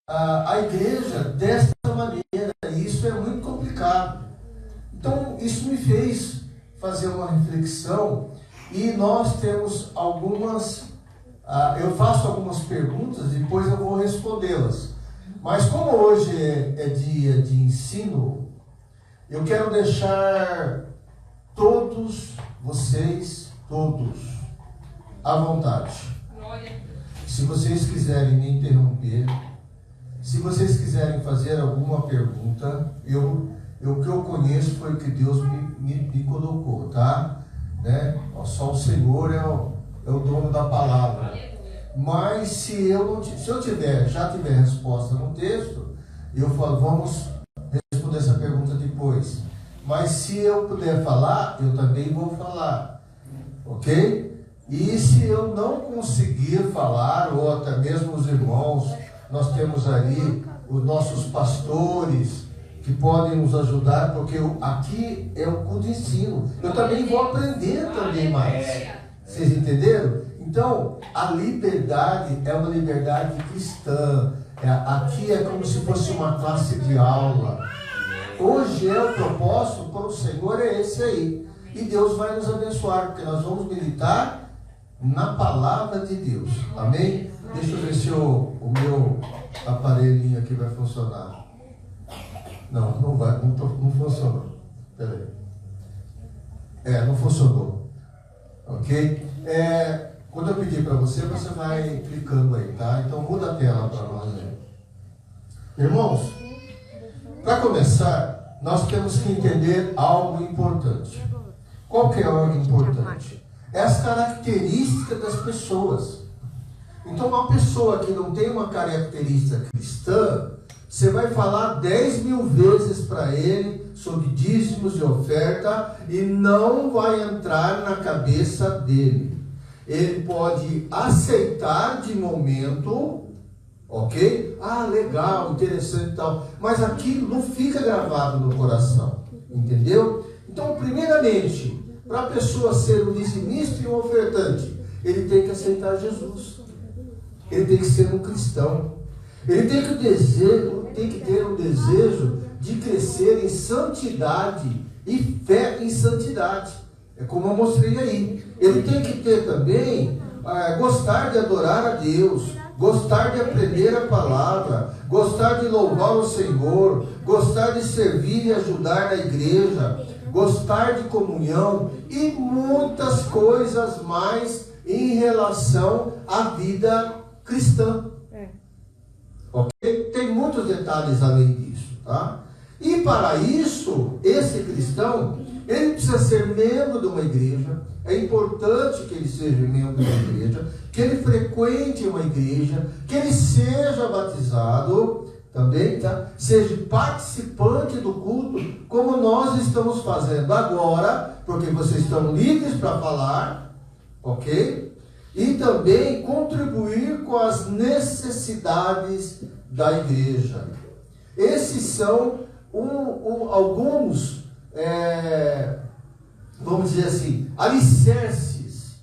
a igreja desta maneira, e isso é muito complicado. Então, isso me fez fazer uma reflexão, e nós temos algumas, eu faço algumas perguntas, depois eu vou respondê-las. Mas como hoje é dia de ensino, eu quero deixar todos vocês, todos, à vontade. Se vocês quiserem me interromper, se vocês quiserem fazer alguma pergunta, o que eu conheço foi o que Deus me colocou, tá? Né? Só o Senhor é o dono da palavra. Mas se eu já tiver resposta no texto, eu falo, vamos responder essa pergunta depois. Mas se eu puder falar, eu também vou falar. Ok? E se eu não conseguir falar, ou até mesmo os irmãos, nós temos ali os nossos pastores que podem nos ajudar, porque aqui é o culto de ensino. Eu também vou aprender também mais. Vocês entenderam? Então, a liberdade é uma liberdade cristã. Aqui é como se fosse uma classe de aula. Hoje é o propósito para o Senhor, é esse aí. E Deus vai nos abençoar, porque nós vamos meditar na palavra de Deus. Amém? Deixa eu ver se o meu aparelhinho aqui vai funcionar. Não vai, não funcionou. Peraí. Não funcionou. Ok? Quando eu pedir para você vai clicando aí, tá? Então muda a tela para nós aí. Irmãos, para começar, nós temos que entender algo importante. Qual que é algo importante? É as características das pessoas. Então, uma pessoa que não tem uma característica cristã, você vai falar 10.000 vezes para ele sobre dízimos e oferta e não vai entrar na cabeça dele. Ele pode aceitar de momento, ok? Legal, interessante e tal, mas aquilo não fica gravado no coração, entendeu? Então, primeiramente, para a pessoa ser um dizimista e um ofertante, ele tem que aceitar Jesus. Ele tem que ser um cristão. Ele tem que ter o desejo de crescer em santidade e fé em santidade. É como eu mostrei aí. Ele tem que ter também, gostar de adorar a Deus, gostar de aprender a palavra, gostar de louvar o Senhor, gostar de servir e ajudar na igreja, gostar de comunhão e muitas coisas mais em relação à vida cristã. Ok? Tem muitos detalhes além disso, tá? E para isso, esse cristão, ele precisa ser membro de uma igreja. É importante que ele seja membro de uma igreja, que ele frequente uma igreja, que ele seja batizado também, tá? Seja participante do culto, como nós estamos fazendo agora, porque vocês estão livres para falar, ok? E também contribuir com as necessidades da igreja. Esses são alguns, vamos dizer assim, alicerces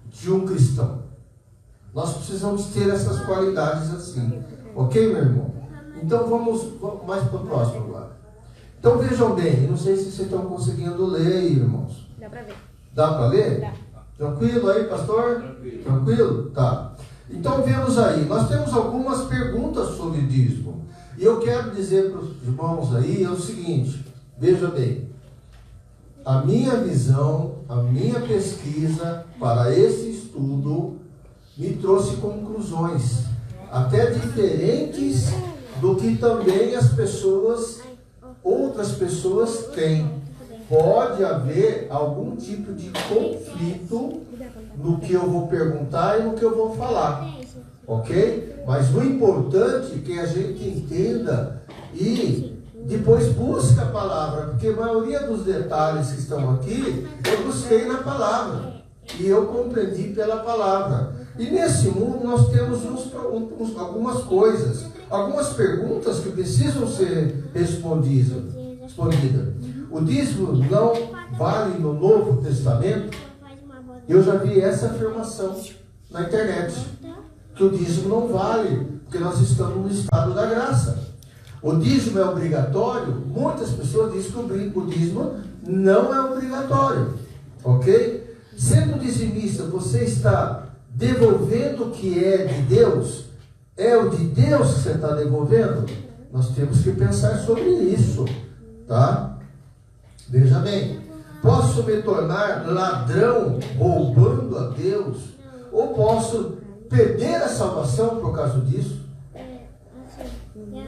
de um cristão. Nós precisamos ter essas qualidades assim. Ok, meu irmão? Então vamos mais para o próximo agora. Então vejam bem, não sei se vocês estão conseguindo ler aí, irmãos. Dá para ver. Dá para ler? Dá. Tranquilo aí, pastor? Tranquilo? Tá. Então vemos aí, nós temos algumas perguntas sobre dízimo. E eu quero dizer para os irmãos aí o seguinte, veja bem, a minha visão, a minha pesquisa para esse estudo me trouxe conclusões, até diferentes do que também outras pessoas têm. Pode haver algum tipo de conflito no que eu vou perguntar e no que eu vou falar, ok? Mas o importante é que a gente entenda e depois busque a palavra, porque a maioria dos detalhes que estão aqui eu busquei na palavra e eu compreendi pela palavra. E nesse mundo nós temos algumas coisas, algumas perguntas que precisam ser respondidas. O dízimo não vale no Novo Testamento? Eu já vi essa afirmação na internet, que o dízimo não vale, Porque nós estamos no estado da graça. O dízimo é obrigatório? Muitas pessoas dizem que o dízimo não é obrigatório. Ok? Sendo dizimista, você está devolvendo o que é de Deus? É o de Deus que você está devolvendo? Nós temos que pensar sobre isso. Tá? Veja bem. Posso me tornar ladrão roubando a Deus? Ou posso perder a salvação por causa disso?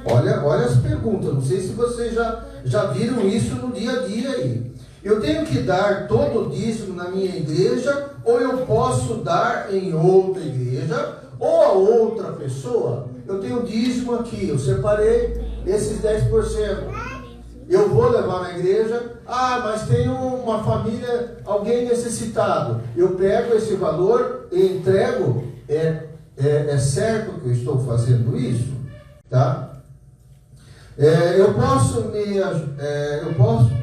Olha as perguntas. Não sei se vocês já viram isso no dia a dia aí. Eu tenho que dar todo o dízimo na minha igreja, ou eu posso dar em outra igreja, ou a outra pessoa? Eu tenho dízimo aqui, eu separei esses 10%. Eu vou levar na igreja. Ah, mas tem uma família, alguém necessitado. Eu pego esse valor e entrego. É certo que eu estou fazendo isso? Tá?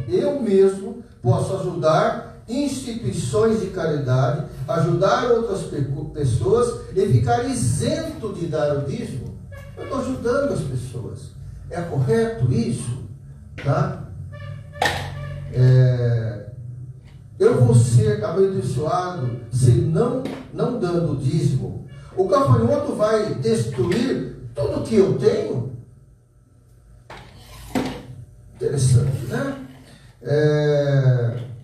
Eu mesmo posso ajudar instituições de caridade, ajudar outras pessoas e ficar isento de dar o dízimo. Eu estou ajudando as pessoas. É correto isso? Tá? Eu vou ser abençoado se não dando o dízimo. O gafanhoto vai destruir tudo que eu tenho? Interessante, né?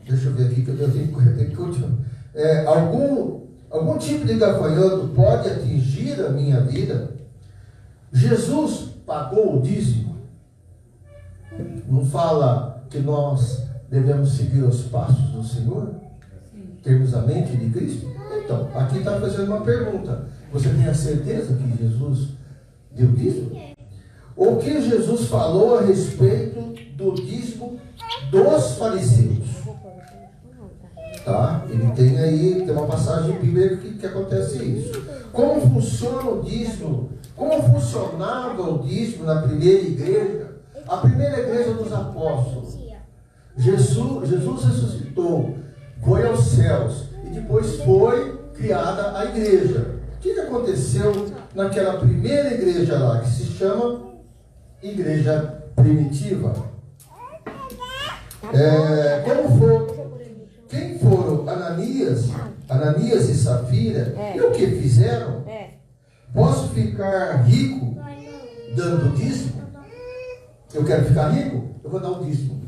Deixa eu ver aqui que eu tenho que continuar. Algum tipo de gafanhoto pode atingir a minha vida? Jesus pagou o dízimo? Não fala que nós devemos seguir os passos do Senhor? Termos a mente de Cristo? Então, aqui está fazendo uma pergunta. Você tem a certeza que Jesus deu dízimo? O que Jesus falou a respeito do dízimo dos fariseus? Tá? Ele tem uma passagem bíblica que acontece isso. Como funciona o dízimo? Como funcionava o dízimo na primeira igreja? A primeira igreja dos apóstolos. Jesus ressuscitou, foi aos céus e depois foi criada a igreja. O que aconteceu naquela primeira igreja lá, que se chama igreja primitiva? Quem foram Ananias e Safira? E o que fizeram? Posso ficar rico dando dízimo? Eu quero ficar rico? Eu vou dar um dízimo.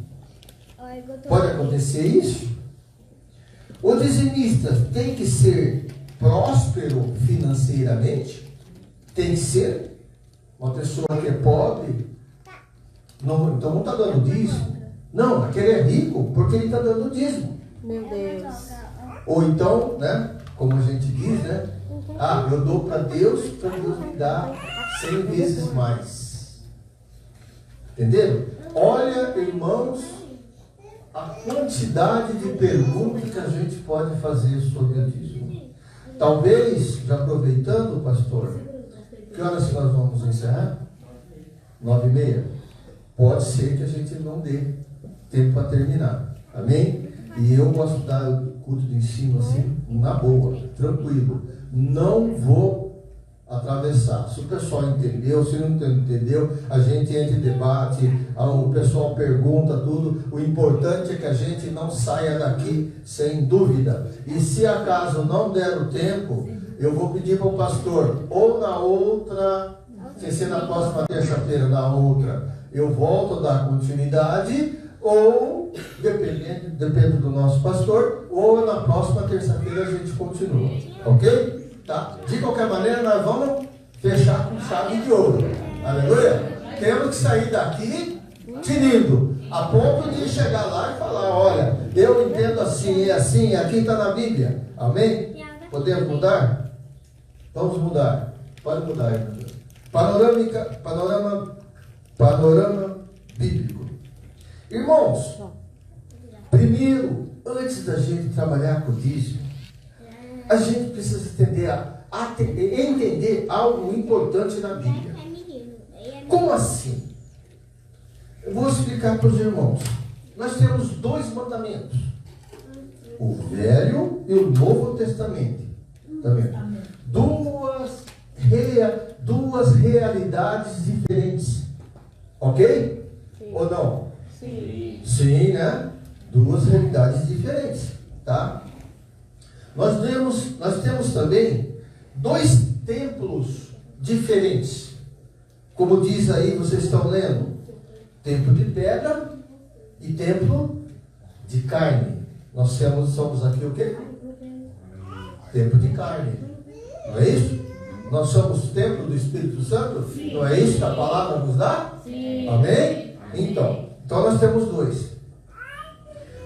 Pode acontecer isso? O dizimista tem que ser próspero financeiramente? Tem que ser? Uma pessoa que é pobre, então não está dando dízimo? Não, aquele é rico porque ele está dando dízimo. Meu Deus. Ou então, né, como a gente diz, né? Ah, eu dou para Deus me dá 100 vezes mais. Entenderam? Olha, irmãos, a quantidade de perguntas que a gente pode fazer sobre o dízimo. Talvez, já aproveitando, pastor, que horas que nós vamos encerrar? 9h30? Pode ser que a gente não dê tempo para terminar. Amém? E eu gosto de dar o culto de ensino assim, na boa, tranquilo. Não vou atravessar. Se o pessoal entendeu, se não entendeu, a gente entra em debate, o pessoal pergunta tudo. O importante é que a gente não saia daqui sem dúvida. E se acaso não der o tempo, eu vou pedir para o pastor, ou na outra, sem ser na próxima terça-feira, na outra, eu volto a dar continuidade, ou, depende do nosso pastor, ou na próxima terça-feira a gente continua. Ok? Tá? De qualquer maneira, nós vamos fechar com chave de ouro. Aleluia? Temos que sair daqui tinindo, a ponto de chegar lá e falar, olha, eu entendo assim, aqui está na Bíblia. Amém? Podemos mudar? Vamos mudar. Pode mudar aí. Panorama bíblico. Irmãos, primeiro, antes da gente trabalhar com o dízimo, a gente precisa entender algo importante na Bíblia. Como assim? Eu vou explicar para os irmãos. Nós temos 2 mandamentos: o Velho e o Novo Testamento. duas realidades diferentes. Ok? Sim. Ou não? Sim. Sim, né? Duas realidades diferentes, tá? Nós temos também dois templos diferentes. Como diz aí, vocês estão lendo, templo de pedra e templo de carne. Nós somos aqui o quê? Templo de carne. Não é isso? Nós somos templo do Espírito Santo? Sim. Não é isso que a palavra nos dá? Sim. Amém? Então nós temos dois.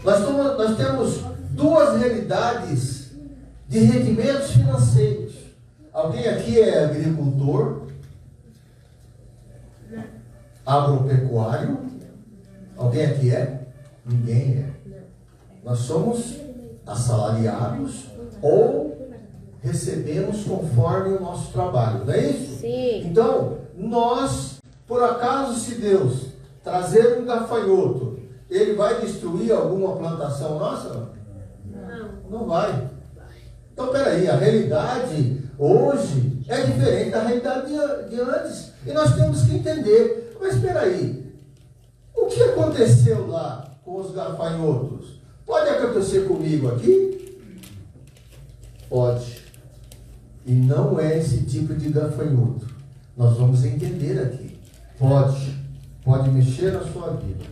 Nós temos duas realidades de rendimentos financeiros. Alguém aqui é agricultor? Agropecuário? Alguém aqui é? Ninguém é. Nós somos assalariados ou recebemos conforme o nosso trabalho, não é isso? Sim. Então, nós, por acaso, se Deus trazer um gafanhoto, ele vai destruir alguma plantação nossa? Não. Não vai. Então, peraí, a realidade hoje é diferente da realidade de antes. E nós temos que entender. Mas peraí, o que aconteceu lá com os gafanhotos? Pode acontecer comigo aqui? Pode. E não é esse tipo de gafanhoto. Nós vamos entender aqui. Pode mexer na sua vida.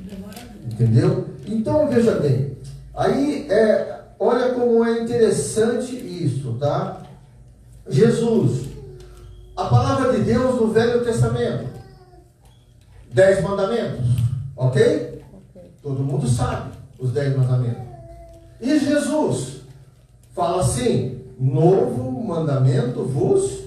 Entendeu? Então, veja bem. Aí, olha como é interessante isso, tá? Jesus, a palavra de Deus no Velho Testamento, 10 mandamentos, ok? Todo mundo sabe os 10 mandamentos. E Jesus fala assim: novo mandamento vos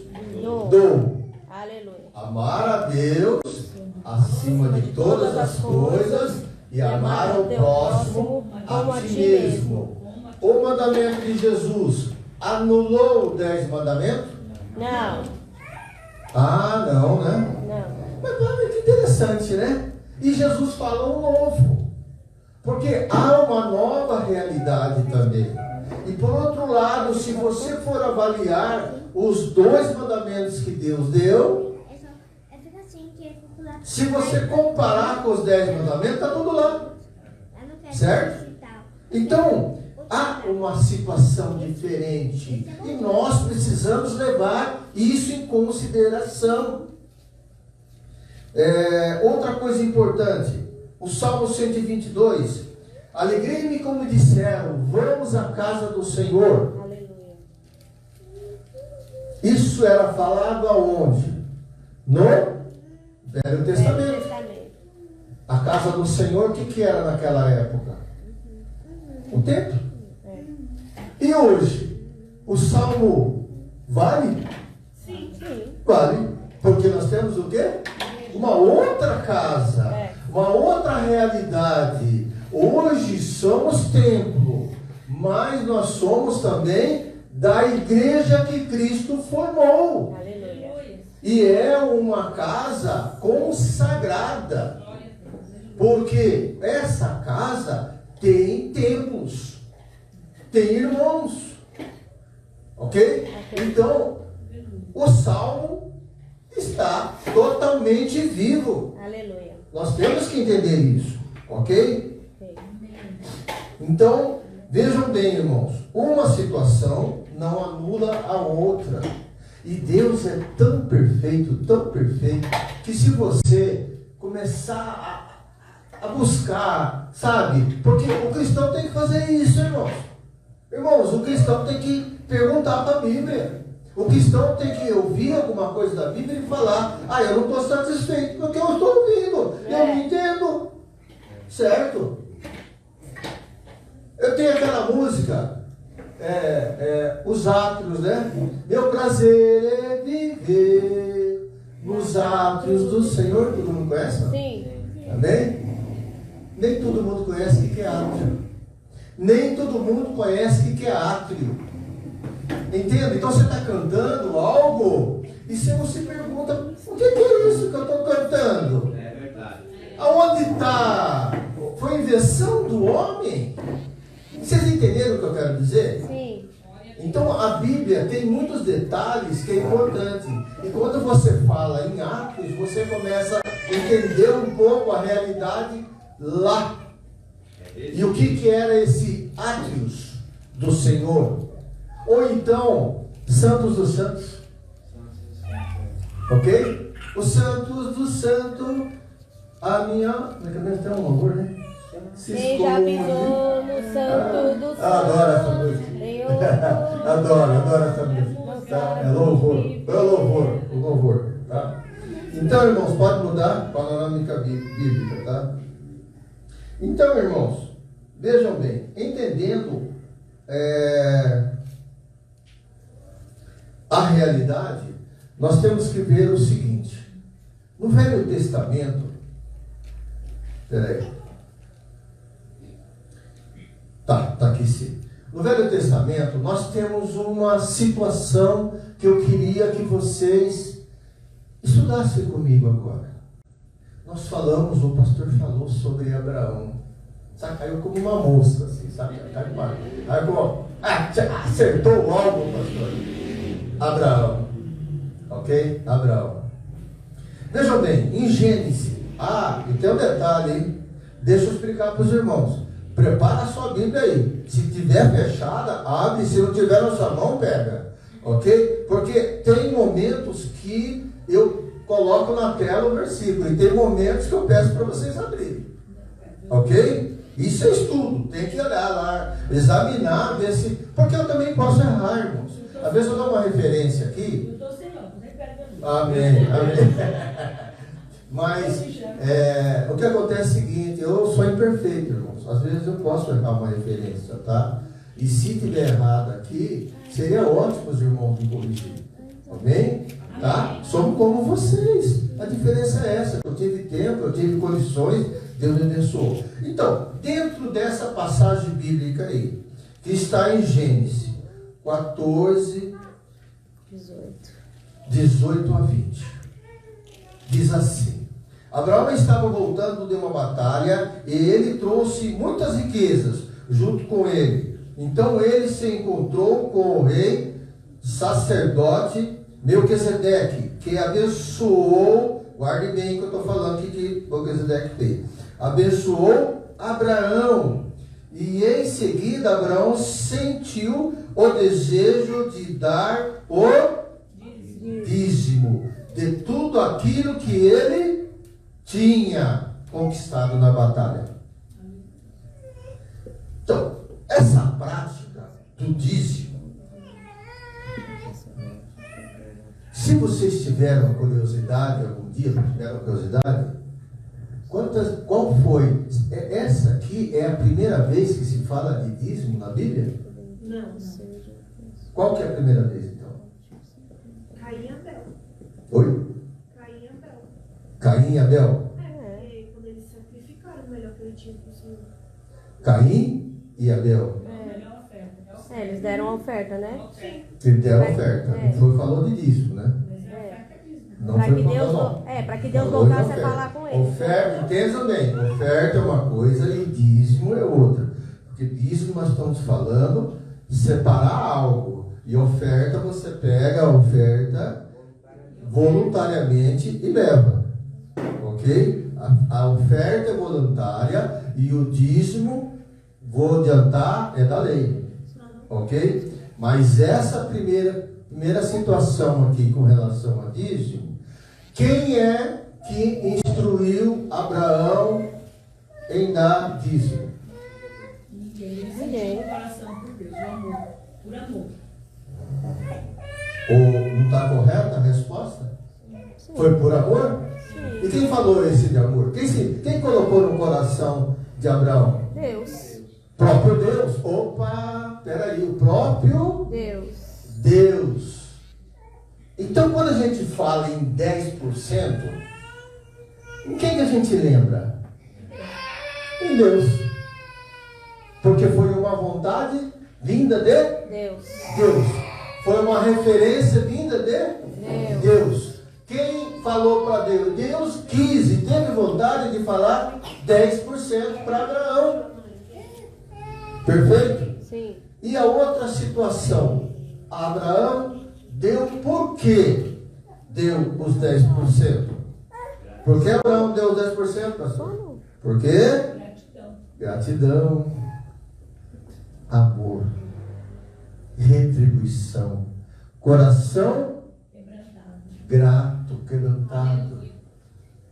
dou. Aleluia. Amar a Deus acima de todas as coisas e amar ao próximo a ti mesmo. O mandamento de Jesus anulou 10 mandamentos? Não. Ah, não, né? Não. Mas olha que interessante, né? E Jesus fala um novo. Porque há uma nova realidade também. E por outro lado, se você for avaliar os 2 mandamentos que Deus deu, se você comparar com os 10 mandamentos, está tudo lá. Certo? Então, há uma situação diferente. E nós precisamos levar isso em consideração. Outra coisa importante, o Salmo 122. Alegrei-me como disseram, vamos à casa do Senhor. Aleluia. Isso era falado aonde? No Velho Testamento. A casa do Senhor, o que era naquela época? O templo. E hoje, o Salmo vale? Sim. Vale. Porque nós temos o quê? Uma outra casa, uma outra realidade. Hoje somos templo, mas nós somos também da igreja que Cristo formou. Aleluia. E é uma casa consagrada. Porque essa casa tem templos, tem irmãos. Ok? Então, o Salmo está totalmente vivo. Aleluia. Nós temos que entender isso. Ok? Então, vejam bem, irmãos, uma situação não anula a outra. E Deus é tão perfeito, que se você começar a buscar, sabe? Porque o cristão tem que fazer isso, irmãos. Irmãos, o cristão tem que perguntar para a Bíblia. O cristão tem que ouvir alguma coisa da Bíblia e falar: ah, eu não estou satisfeito porque eu estou ouvindo, eu não entendo. Certo? Eu tenho aquela música, os átrios, né? Meu prazer é viver nos átrios do Senhor. Todo mundo conhece? Não? Sim. Amém? Nem todo mundo conhece o que é átrio. Nem todo mundo conhece o que é átrio. Entende? Então você está cantando algo e você se pergunta: o que é isso que eu estou cantando? É verdade. Aonde está? Foi invenção do homem? Vocês entenderam o que eu quero dizer? Sim. Então a Bíblia Bíblia tem muitos detalhes que é importante. E quando você fala em Atos, você começa a entender um pouco a realidade lá. E o que era esse átrios do Senhor? Ou então, Santos dos Santos. Ok? Os Santos do Santo, a minha... Tem um louvor, né? Quem já pisou no Santo do Santo. Adoro essa música. Adoro essa música. Tá? É louvor. O louvor. Tá? Então, irmãos, pode mudar panorâmica bíblica, tá? Então, irmãos, vejam bem, entendendo a realidade, nós temos que ver o seguinte. No Velho Testamento, Tá aqui sim. No Velho Testamento, nós temos uma situação que eu queria que vocês estudassem comigo agora. Nós falamos, o pastor falou sobre Abraão. Sabe, caiu como uma mosca, assim, sabe? Aí como, acertou logo, pastor. Abraão. Ok? Abraão. Vejam bem, em Gênesis, e tem um detalhe, hein? Deixa eu explicar para os irmãos. Prepara a sua Bíblia aí. Se tiver fechada, abre. Se não tiver na sua mão, pega. Ok? Porque tem momentos que eu coloco na tela o versículo. E tem momentos que eu peço para vocês abrirem. Ok? Isso é estudo. Tem que olhar lá, examinar, ver se... Porque eu também posso errar, irmãos. Às vezes eu dou uma referência aqui. Amém. Mas o que acontece é o seguinte, eu sou imperfeito, irmãos. Às vezes eu posso errar uma referência, tá? E se tiver errado aqui, seria ótimo os irmãos me corrigirem. Amém? Tá? Somos como vocês. A diferença é essa. Eu tive tempo, eu tive condições, Deus me abençoou. Então, dentro dessa passagem bíblica aí, que está em Gênesis 14, 18 a 20. Diz assim: Abraão estava voltando de uma batalha e ele trouxe muitas riquezas junto com ele. Então ele se encontrou com o rei sacerdote Melquisedeque, que abençoou, guarde bem o que eu estou falando aqui que Melquisedeque fez. Abençoou Abraão. E em seguida Abraão sentiu o desejo de dar o dízimo de tudo aquilo que ele tinha conquistado na batalha. Então, essa prática do dízimo, se vocês tiveram curiosidade, algum dia tiveram curiosidade, qual foi? Essa aqui é a primeira vez que se fala de dízimo na Bíblia? Não. Qual que é a primeira vez, então? Caim e Abel. Oi? Caim e Abel. Caim e Abel? Porque quando eles sacrificaram o melhor que ele tinha para o Senhor. Caim e Abel. Eles deram a oferta, né? Sim. Eles deram a oferta. Não foi falou de dízimo, né? Não Para foi que Deus, falado, para que Deus falou de voltasse a oferta. falar com eles. Oferta, entenda bem. Oferta é uma coisa e dízimo é outra. Porque dízimo nós estamos falando separar algo. E oferta, você pega a oferta voluntariamente e leva. Ok? A oferta é voluntária e o dízimo, vou adiantar, é da lei. Ok? Mas essa primeira situação aqui com relação a dízimo, quem é que instruiu Abraão em dar dízimo? Ninguém. Por amor. Não está correta a resposta? Sim. Foi por amor? Sim. E quem falou esse de amor? Quem colocou no coração de Abraão? Deus. Próprio Deus. Opa, peraí, o próprio Deus. Então, quando a gente fala em 10%, em quem que a gente lembra? Em Deus. Porque foi uma vontade vinda de Deus. Foi uma referência vinda de Deus. Quem falou para Deus? Deus quis e teve vontade de falar 10% para Abraão. Perfeito? Sim. E a outra situação, Abraão deu por quê? Deu os 10%. Por que Abraão deu os 10%, pastor? Por quê? Gratidão, amor, retribuição, coração grato, quebrantado.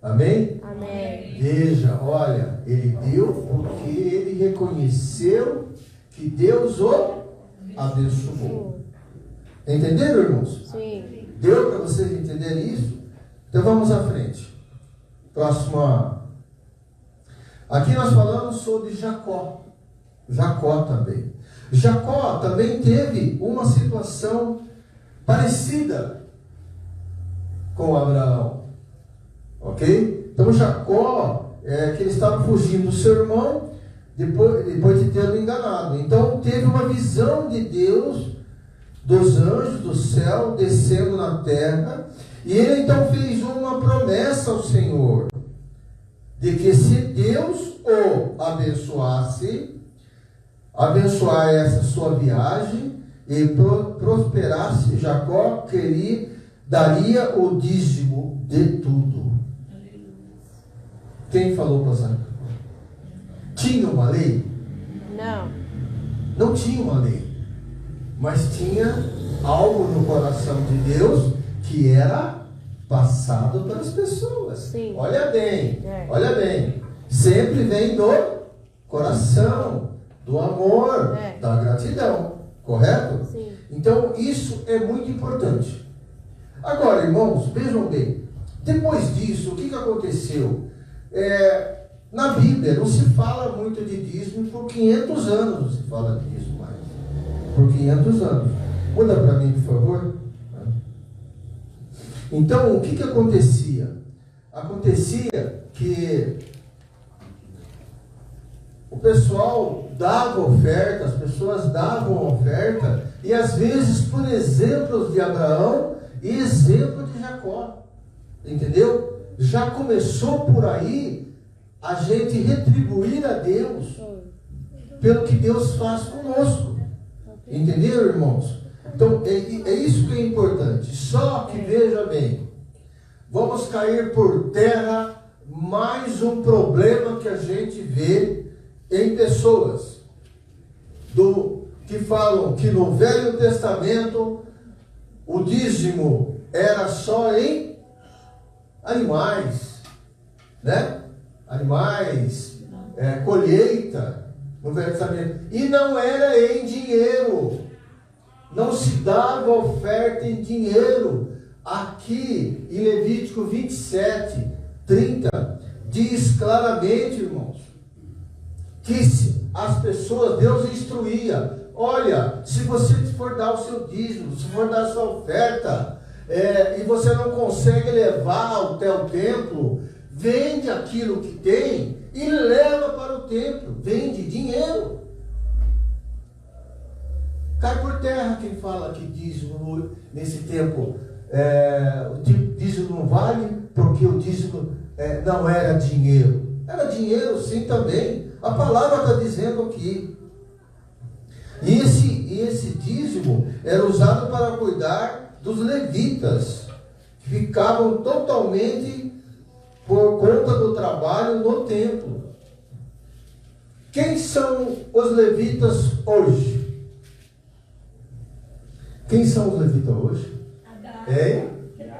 Amém? Amém. Veja, olha, ele deu porque ele reconheceu que Deus o abençoou. Entenderam, irmãos? Sim. Deu para vocês entenderem isso? Então vamos à frente. Próxima. Aqui nós falamos sobre Jacó. Jacó também. Jacó também teve uma situação parecida com Abraão. Ok? Então Jacó, que ele estava fugindo do seu irmão, depois de tê-lo enganado. Então teve uma visão de Deus, dos anjos do céu, descendo na terra. E ele então fez uma promessa ao Senhor, de que se Deus o abençoasse, abençoar essa sua viagem e prosperasse, Jacó daria o dízimo de tudo. Quem falou para Jacó? Tinha uma lei? Não. Não tinha uma lei, mas tinha algo no coração de Deus que era passado pelas pessoas. Sim. Olha bem, olha bem. Sempre vem do coração, do amor, da gratidão. Correto? Sim. Então isso é muito importante. Agora, irmãos, vejam bem. Depois disso, o que aconteceu? Na Bíblia não se fala muito de dízimo, por 500 anos não se fala disso mais. Por 500 anos. Muda para mim, por favor. Então, o que acontecia? Acontecia que o pessoal dava oferta, as pessoas davam oferta, e às vezes por exemplos de Abraão e exemplo de Jacó. Entendeu? Já começou por aí a gente retribuir a Deus pelo que Deus faz conosco. Entenderam, irmãos? Então, é isso que é importante. Só que, veja bem, vamos cair por terra mais um problema que a gente vê em pessoas que falam que no Velho Testamento o dízimo era só em animais, né? Animais, colheita no Velho Testamento, e não era em dinheiro. Não se dava oferta em dinheiro. Aqui em Levítico 27, 30, diz claramente, irmãos, que as pessoas, Deus instruía: olha, se você for dar o seu dízimo, se for dar a sua oferta, e você não consegue levar até o templo, vende aquilo que tem e leva para o templo. Vende dinheiro. Cai por terra quem fala que dízimo nesse tempo, o dízimo não vale porque o dízimo não era dinheiro. Era dinheiro sim também. A palavra está dizendo aqui. E esse dízimo era usado para cuidar dos levitas, que ficavam totalmente por conta do trabalho no templo. Quem são os levitas hoje? Quem são os levitas hoje? Hein?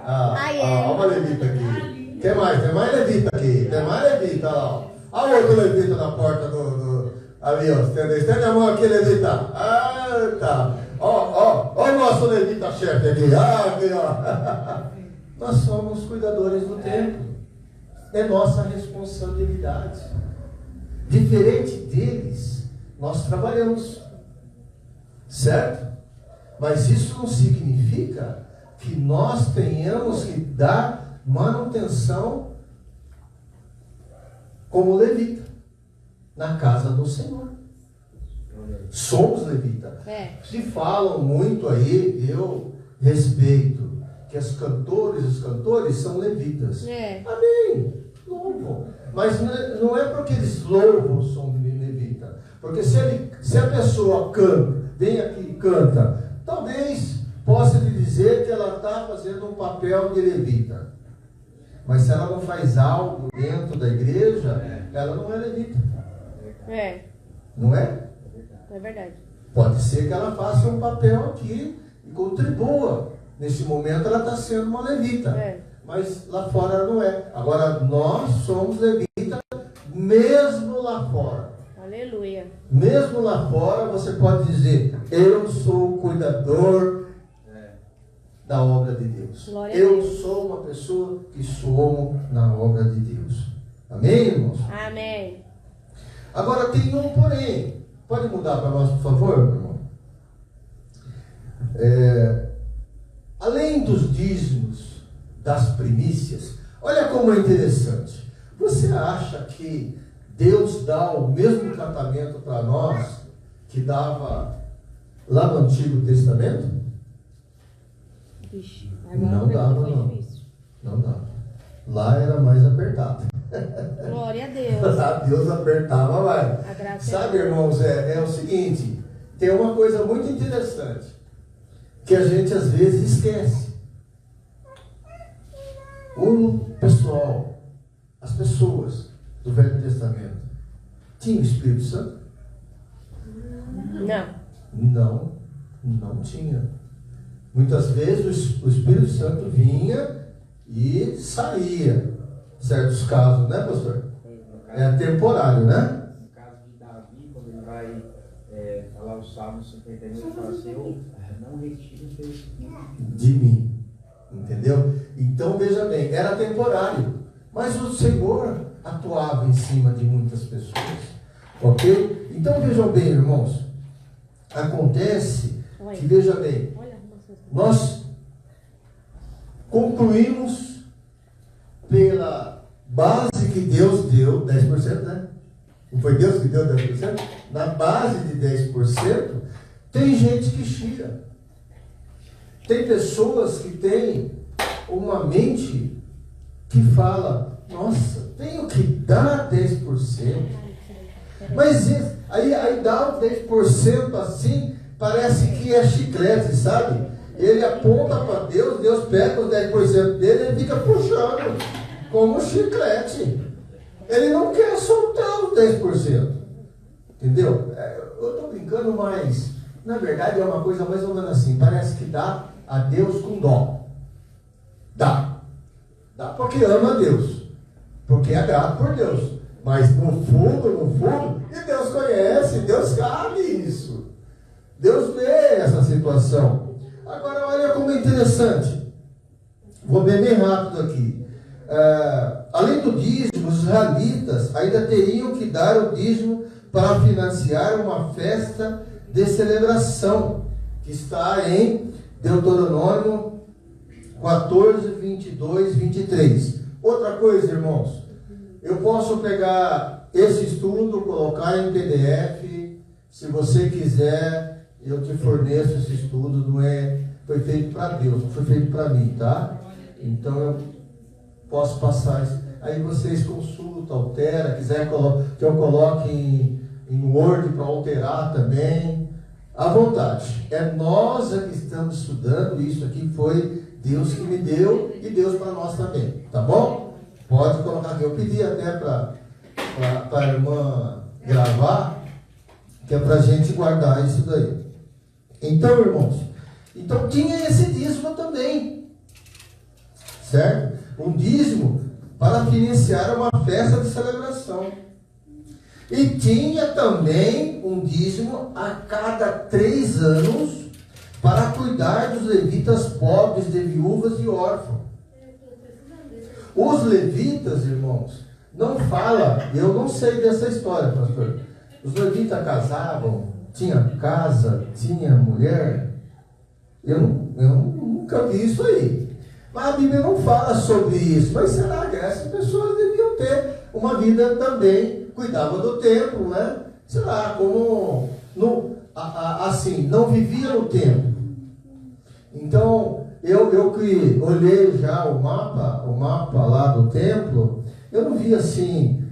Olha uma levita aqui. Tem mais levita aqui. Tem mais levita, ó. Olha o outro levita na porta ali, ó. Estende a mão aqui, levita. Ah, tá. Ó o nosso levita chefe aqui. Aqui, ó. Nós somos cuidadores do templo. É nossa responsabilidade. Diferente deles, nós trabalhamos. Certo? Mas isso não significa que nós tenhamos que dar manutenção como levita na casa do Senhor. Somos levita. Se falam muito aí, eu respeito que os cantores são levitas. Amém. Louvam. Mas não é porque eles louvam são levita. Porque se a pessoa canta, vem aqui e canta, talvez dizer que ela está fazendo um papel de levita. Mas se ela não faz algo dentro da igreja, ela não é levita. É. Não é? É verdade. Pode ser que ela faça um papel aqui e contribua. Nesse momento ela está sendo uma levita. É. Mas lá fora ela não é. Agora nós somos levitas mesmo lá fora. Aleluia. Mesmo lá fora você pode dizer: eu sou o cuidador da obra de Deus. Glória a Eu Deus. sou uma pessoa que somo na obra de Deus. Amém, irmãos? Amém. Agora tem um porém. Pode mudar para nós, por favor, meu irmão? Além dos dízimos, das primícias, olha como é interessante. Você acha que Deus dá o mesmo tratamento para nós que dava lá no Antigo Testamento? Vixe, Não agora dava, foi não. difícil. Não dá. Lá era mais apertado. Glória a Deus. Lá Deus apertava mais. A graça Sabe, é Deus. irmãos, é o seguinte: tem uma coisa muito interessante que a gente às vezes esquece. O pessoal, as pessoas do Velho Testamento, tinham o Espírito Santo? Não. Não tinha. Muitas vezes o Espírito Santo vinha e saía. Certos casos, né, pastor? É temporário, né? No caso de Davi, quando ele vai falar o Salmo 51, ele fala assim: eu não retiro o teu espírito De mim. Entendeu? Então, veja bem, era temporário. Mas o Senhor atuava em cima de muitas pessoas. Ok? Então, vejam bem, irmãos. Acontece que, veja bem, nós concluímos pela base que Deus deu, 10%, né? Não foi Deus que deu 10%? Na base de 10%, tem gente que chira. Tem pessoas que têm uma mente que fala: nossa, tenho que dar 10%. Mas aí dá o 10% assim, parece que é chiclete, sabe? Ele aponta para Deus, Deus pega os 10% dele e ele fica puxando como chiclete. Ele não quer soltar os 10%. Entendeu? Eu estou brincando, mas na verdade é uma coisa mais ou menos assim. Parece que dá a Deus com dó. Dá porque ama a Deus, porque é grato por Deus. Mas no fundo, e Deus conhece, Deus sabe isso. Deus vê essa situação. Agora olha como é interessante. Vou bem rápido aqui. Além do dízimo, os israelitas ainda teriam que dar o dízimo para financiar uma festa de celebração, que está em Deuteronômio 14, 22, 23. Outra coisa, irmãos, eu posso pegar esse estudo, colocar em PDF, se você quiser, eu te forneço esse estudo, foi feito para Deus, não foi feito para mim, tá? Então eu posso passar isso. Aí vocês consultam, altera, quiser que eu coloque em Word para alterar também, à vontade. É nós que estamos estudando, isso aqui foi Deus que me deu e Deus para nós também, tá bom? Pode colocar aqui. Eu pedi até para a irmã gravar, que é para a gente guardar isso daí. Então, irmãos, tinha esse dízimo também, certo? Um dízimo para financiar uma festa de celebração. E tinha também um dízimo a cada 3 anos para cuidar dos levitas pobres, de viúvas e órfãos. Os levitas, irmãos, não fala, eu não sei dessa história, pastor. Os levitas casavam, tinha casa, tinha mulher. Eu nunca vi isso aí. Mas a Bíblia não fala sobre isso. Mas será que essas pessoas deviam ter uma vida também, cuidava do templo, né? Sei lá, como assim, não vivia no templo. Então, eu que olhei já o mapa lá do templo, eu não vi assim,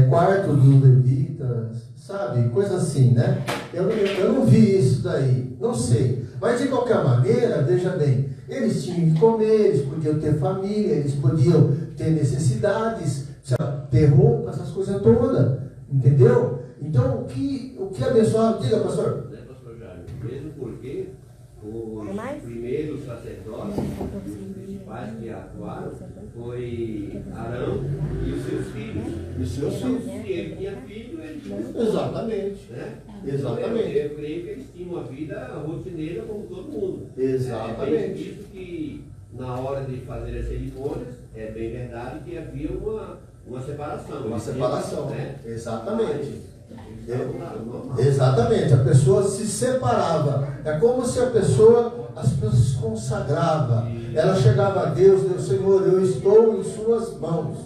quarto dos levitas, sabe? Coisa assim, né? Eu não vi isso daí, não sei. Mas de qualquer maneira, veja bem, Eles tinham que comer, eles podiam ter família, eles podiam ter necessidades, ter roupa, essas coisas todas, entendeu? Então, o que abençoava, diga, pastor. Pastor Jair, mesmo porque os primeiros sacerdotes, os principais que atuaram, foi Arão e os seus filhos. E os seus filhos. Se ele tinha filho, ele tinha filho. Exatamente. Né? Exatamente. Então, eu creio que eles tinham uma vida rotineira como todo mundo. Exatamente. É bem visto que na hora de fazer as cerimônias, é bem verdade que havia uma separação. Uma separação, né? Exatamente. Normal. Exatamente, a pessoa se separava. É como se as pessoas se consagravam. Ela chegava a Deus, Senhor, eu estou em suas mãos.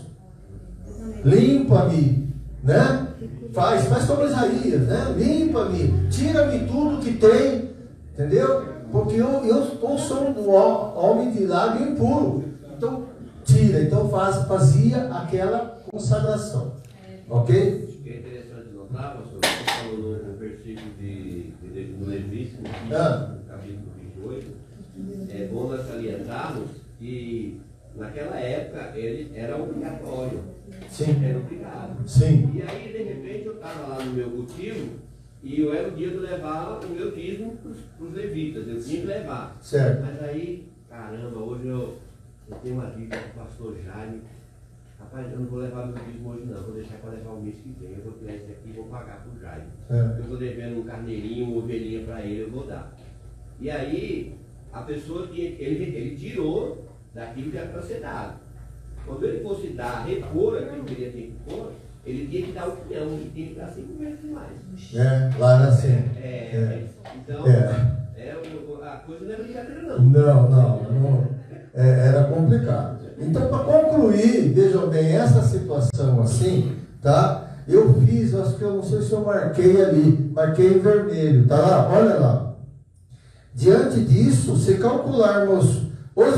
Limpa-me, né? Faz como Isaías, né? Limpa-me, tira-me tudo que tem, entendeu? Porque eu sou um homem de lábio impuro. Então, tira. Então fazia aquela consagração. Ok? Que é interessante notar, pastor, você falou no versículo no Levítico, no capítulo 28, é bom nós salientarmos que naquela época ele era obrigatório. Sim. Era obrigado. Sim. E aí, de repente, eu estava lá no meu cultivo e eu era o dia de levar o meu dízimo para os levitas. Eu tinha que levar. Certo. Mas aí, caramba, hoje eu tenho uma dívida com o pastor Jaime. Rapaz, eu não vou levar meu dízimo hoje não, vou deixar para levar o mês que vem. Eu vou tirar esse aqui e vou pagar para o Jaime. Eu estou devendo um carneirinho, uma ovelhinha para ele, eu vou dar. E aí, a pessoa ele tirou daquilo que era para ser dado. Quando ele fosse dar, repor aquilo que ele tinha que pôr, ele tinha que dar o quinhão, ele tinha que dar 5 vezes mais. Lá era assim. Então, a coisa não é brincadeira não. Não. Era complicado. Então, para concluir, vejam bem, essa situação assim, tá? Eu fiz, acho que eu não sei se eu marquei ali, marquei em vermelho, tá lá? Olha lá. Diante disso, se calcularmos os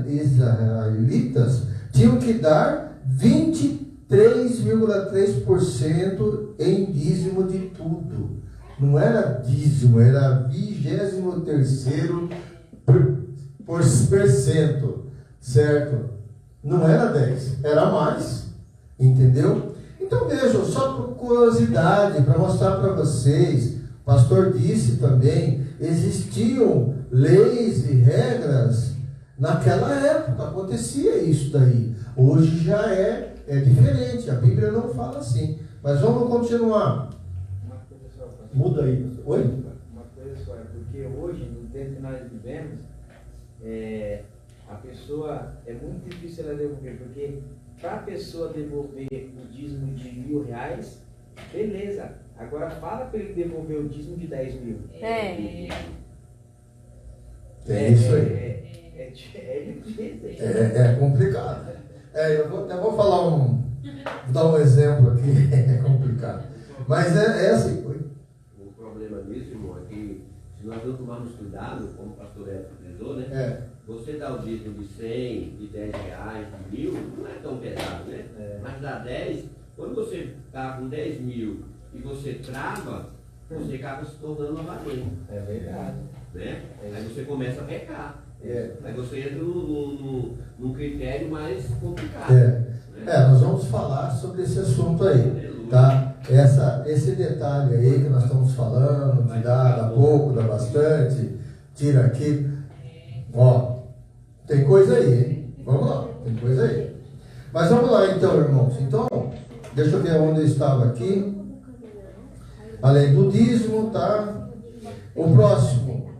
israelitas, tinham que dar 23,3% em dízimo de tudo. Não era dízimo, era 23%, certo? Não era 10, era mais, entendeu? Então vejam, só por curiosidade, para mostrar para vocês, o pastor disse também, existiam leis e regras naquela época, acontecia isso daí. Hoje já é diferente, a Bíblia não fala assim. Mas vamos continuar. Uma coisa só, pastor. Muda aí. Oi? Uma coisa só, porque hoje, no tempo que nós vivemos, a pessoa, é muito difícil ela devolver, porque para a pessoa devolver o dízimo de R$1.000, beleza. Agora fala para ele devolver o dízimo de 10 mil. É isso aí. É difícil. É complicado. Eu vou falar vou dar um exemplo aqui, é complicado. Mas é assim. O problema disso, irmão, é que se nós não tomarmos cuidado, como o pastor Edson frisou, né? Você dá o dízimo de 100, de 10 reais, de 1.000, não é tão pesado, né? Mas dá 10, quando você está com 10 mil e você trava, você acaba se tornando avarento. É verdade. Né? Aí você começa a pecar. Aí você entra num critério mais complicado. Nós vamos falar sobre esse assunto aí, tá? Esse detalhe aí que nós estamos falando, de dá pouco, dá bastante, tira aqui. Ó, tem coisa aí, hein? Vamos lá, tem coisa aí. Mas vamos lá então, irmãos. Então, deixa eu ver onde eu estava aqui. Além do dízimo, tá? O próximo.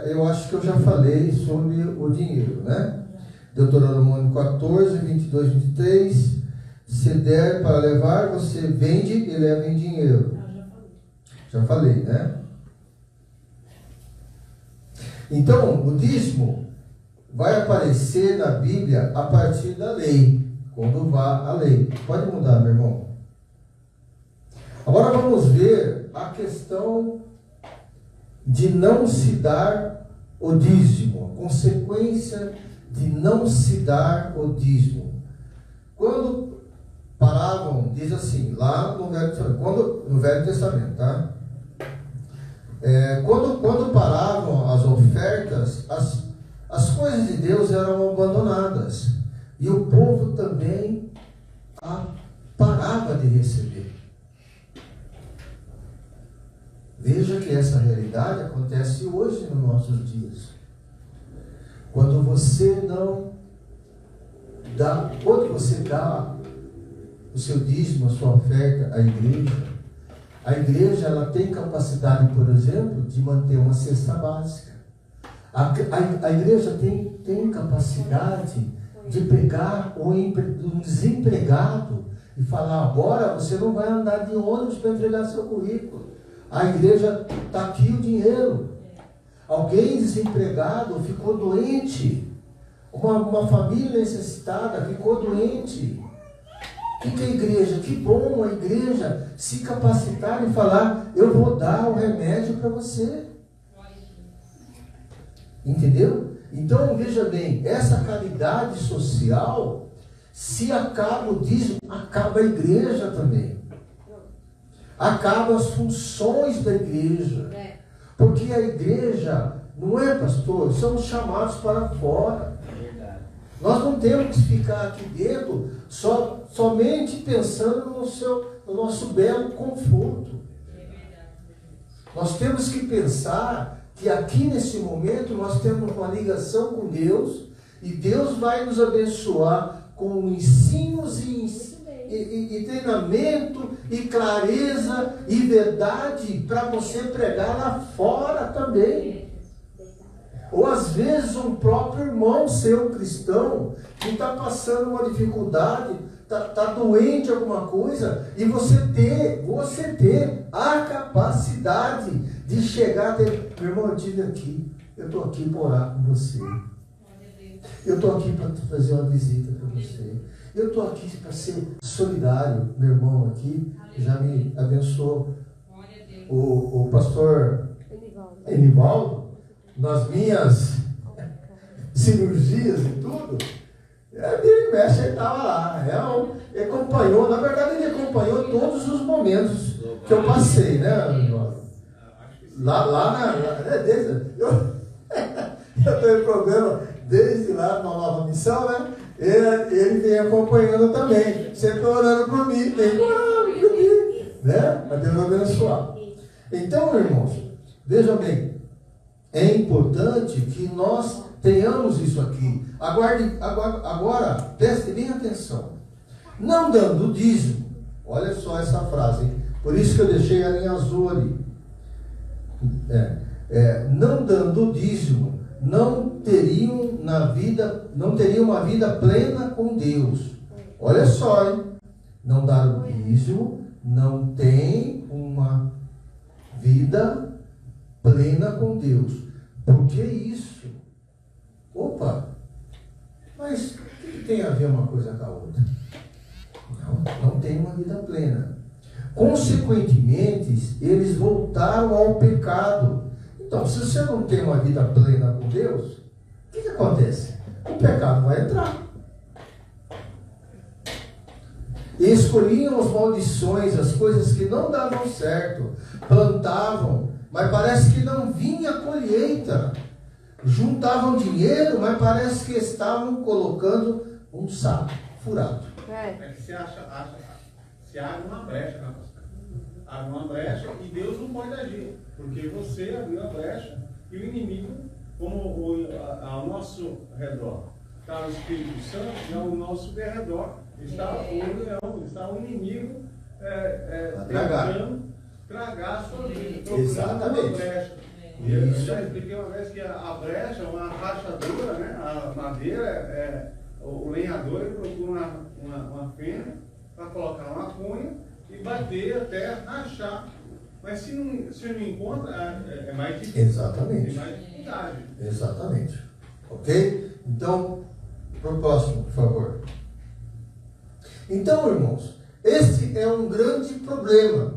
Eu acho que eu já falei sobre o dinheiro, né? Deuteronômio 14, 22, 23. Se der para levar, você vende e leva em dinheiro. Já falei, né? Então, o dízimo vai aparecer na Bíblia a partir da lei, quando vá a lei. Pode mudar, meu irmão. Agora vamos ver a questão de não se dar o dízimo, a consequência de não se dar o dízimo. Quando paravam, diz assim, lá no Velho Testamento, tá? Quando paravam as ofertas, coisas de Deus eram abandonadas. E o povo também parava de receber. Veja que essa realidade acontece hoje nos nossos dias. Quando você dá o seu dízimo, a sua oferta à igreja ela tem capacidade, por exemplo, de manter uma cesta básica. A igreja tem capacidade de pegar um desempregado e falar: agora você não vai andar de ônibus para entregar seu currículo. A igreja está aqui o dinheiro. Alguém desempregado ficou doente. Uma família necessitada ficou doente. O que é a igreja? Que bom a igreja se capacitar e falar: eu vou dar o remédio para você. Entendeu? Então, veja bem, essa caridade social, se acaba o dízimo, acaba a igreja também. Acabam as funções da igreja. Porque a igreja, não é, pastor? Somos chamados para fora. Nós não temos que ficar aqui dentro somente pensando no nosso belo conforto. Nós temos que pensar que aqui nesse momento nós temos uma ligação com Deus e Deus vai nos abençoar com ensinos e treinamento e clareza e verdade para você pregar lá fora também. Ou às vezes um próprio irmão seu cristão que está passando uma dificuldade, está doente alguma coisa, e você ter a capacidade de chegar até: meu irmão, eu estive aqui, eu estou aqui para orar com você, eu estou aqui para fazer uma visita para você, eu estou aqui para ser solidário. Meu irmão aqui já me abençoou, o pastor Enivaldo, nas minhas cirurgias e tudo, ele mexe, ele estava lá, ele acompanhou, na verdade ele acompanhou todos os momentos que eu passei, né? Eu tenho problema desde lá na Nova Missão, né? Ele vem acompanhando também, sempre orando por mim, tem orando por mim, né? Mas Deus abençoar. Então, irmãos, vejam bem, é importante que nós tenhamos isso aqui. Agora, preste bem atenção. Não dando dízimo, olha só essa frase, hein? Por isso que eu deixei a linha azul ali. Não dando dízimo, não teriam uma vida plena com Deus. Olha só, hein? Não dar o dízimo, não tem uma vida plena com Deus. Por que isso? Opa! Mas o que tem a ver uma coisa com a outra? Não tem uma vida plena. Consequentemente, eles voltaram ao pecado. Então, se você não tem uma vida plena com Deus, o que acontece? O pecado vai entrar. E escolhiam as maldições, as coisas que não davam certo, plantavam, mas parece que não vinha colheita. Juntavam dinheiro, mas parece que estavam colocando um saco furado. É que você se abre uma brecha na nossa casa. Abre uma brecha e Deus não pode agir, porque você abriu a brecha e o inimigo, como ao nosso redor está o Espírito Santo, e ao nosso derredor está o inimigo tentando tragar a sua vida. Exatamente. Eu já expliquei uma vez que a brecha é uma rachadura, né? A madeira, o lenhador ele procura uma fenda para colocar uma cunha e bater até rachar. Mas se não encontra, é mais difícil. Exatamente. Tem mais dificuldade. Exatamente. Ok? Então, para o próximo, por favor. Então, irmãos, esse é um grande problema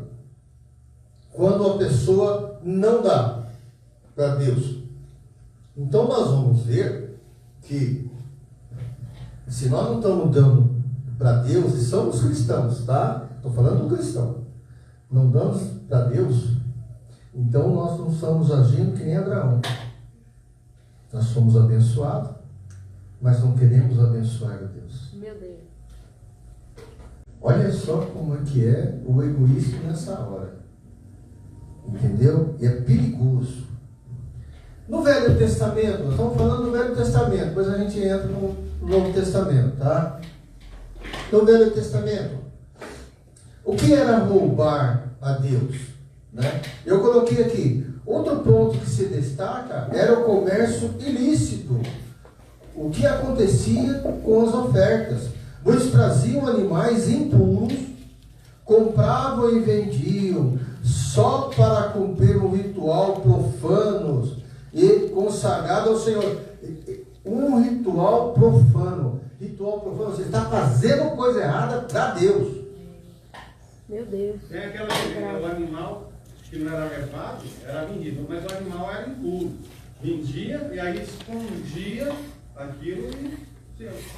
quando a pessoa não dá para Deus. Então nós vamos ver que se nós não estamos dando para Deus, e somos cristãos, tá? Estou falando do cristão, não damos para Deus, então nós não estamos agindo que nem Abraão. Nós somos abençoados, mas não queremos abençoar a Deus. Meu Deus. Olha só como é o egoísmo nessa hora. Entendeu? E é perigoso. No Velho Testamento, nós estamos falando do Velho Testamento, depois a gente entra no Novo Testamento, tá? No Velho Testamento, o que era roubar a Deus? Né? Eu coloquei aqui, outro ponto que se destaca era o comércio ilícito. O que acontecia com as ofertas? Pois traziam animais impuros, compravam e vendiam, só para cumprir um ritual profano e consagrado ao Senhor. Um ritual profano. Ritual profano, você está fazendo coisa errada para Deus. Meu Deus. Tem o animal que não era levado, era vendido, mas o animal era impuro. Vendia e aí escondia aquilo,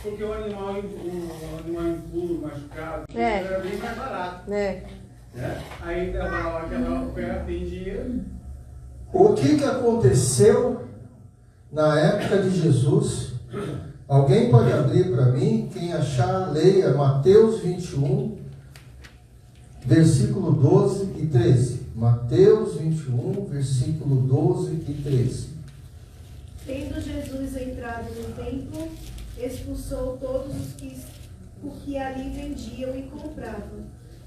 porque o animal impuro, machucado, era bem mais barato. Né? Aí levava aquela oferta, vendia. O que aconteceu na época de Jesus? Alguém pode abrir para mim? Quem achar, leia Mateus 21, versículo 12 e 13. Mateus 21, versículo 12 e 13. Tendo Jesus entrado no templo, expulsou todos os que ali vendiam e compravam.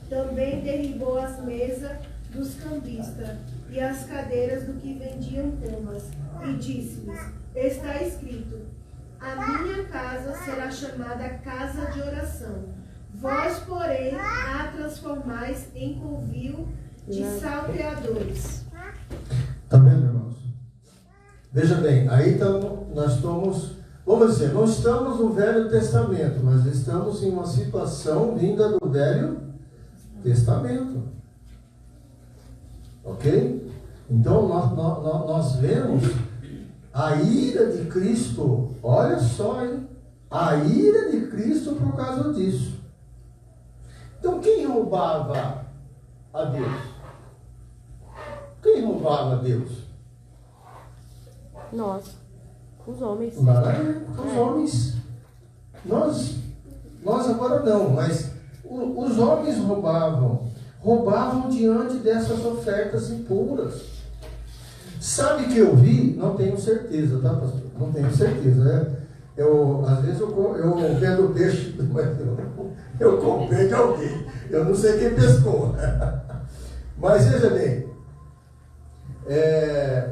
Também derribou as mesas dos cambistas e as cadeiras do que vendiam pombas, e disse-lhes: está escrito, a minha casa será chamada casa de oração. Vós, porém, a transformais em covil de salteadores. Está vendo, irmãos? Veja bem, aí nós estamos, vamos dizer, não estamos no Velho Testamento, mas estamos em uma situação vinda do Velho Testamento. Ok? Então nós vemos a ira de Cristo, olha só, hein? A ira de Cristo por causa disso. Então quem roubava a Deus? Quem roubava a Deus? Nós. Os homens. Os homens. Nós agora não, mas os homens roubavam diante dessas ofertas impuras. Sabe que eu vi? Não tenho certeza, tá, pastor? Não tenho certeza, né? Às vezes eu vendo peixe, mas eu comprei de alguém. Eu não sei quem pescou. Mas veja bem,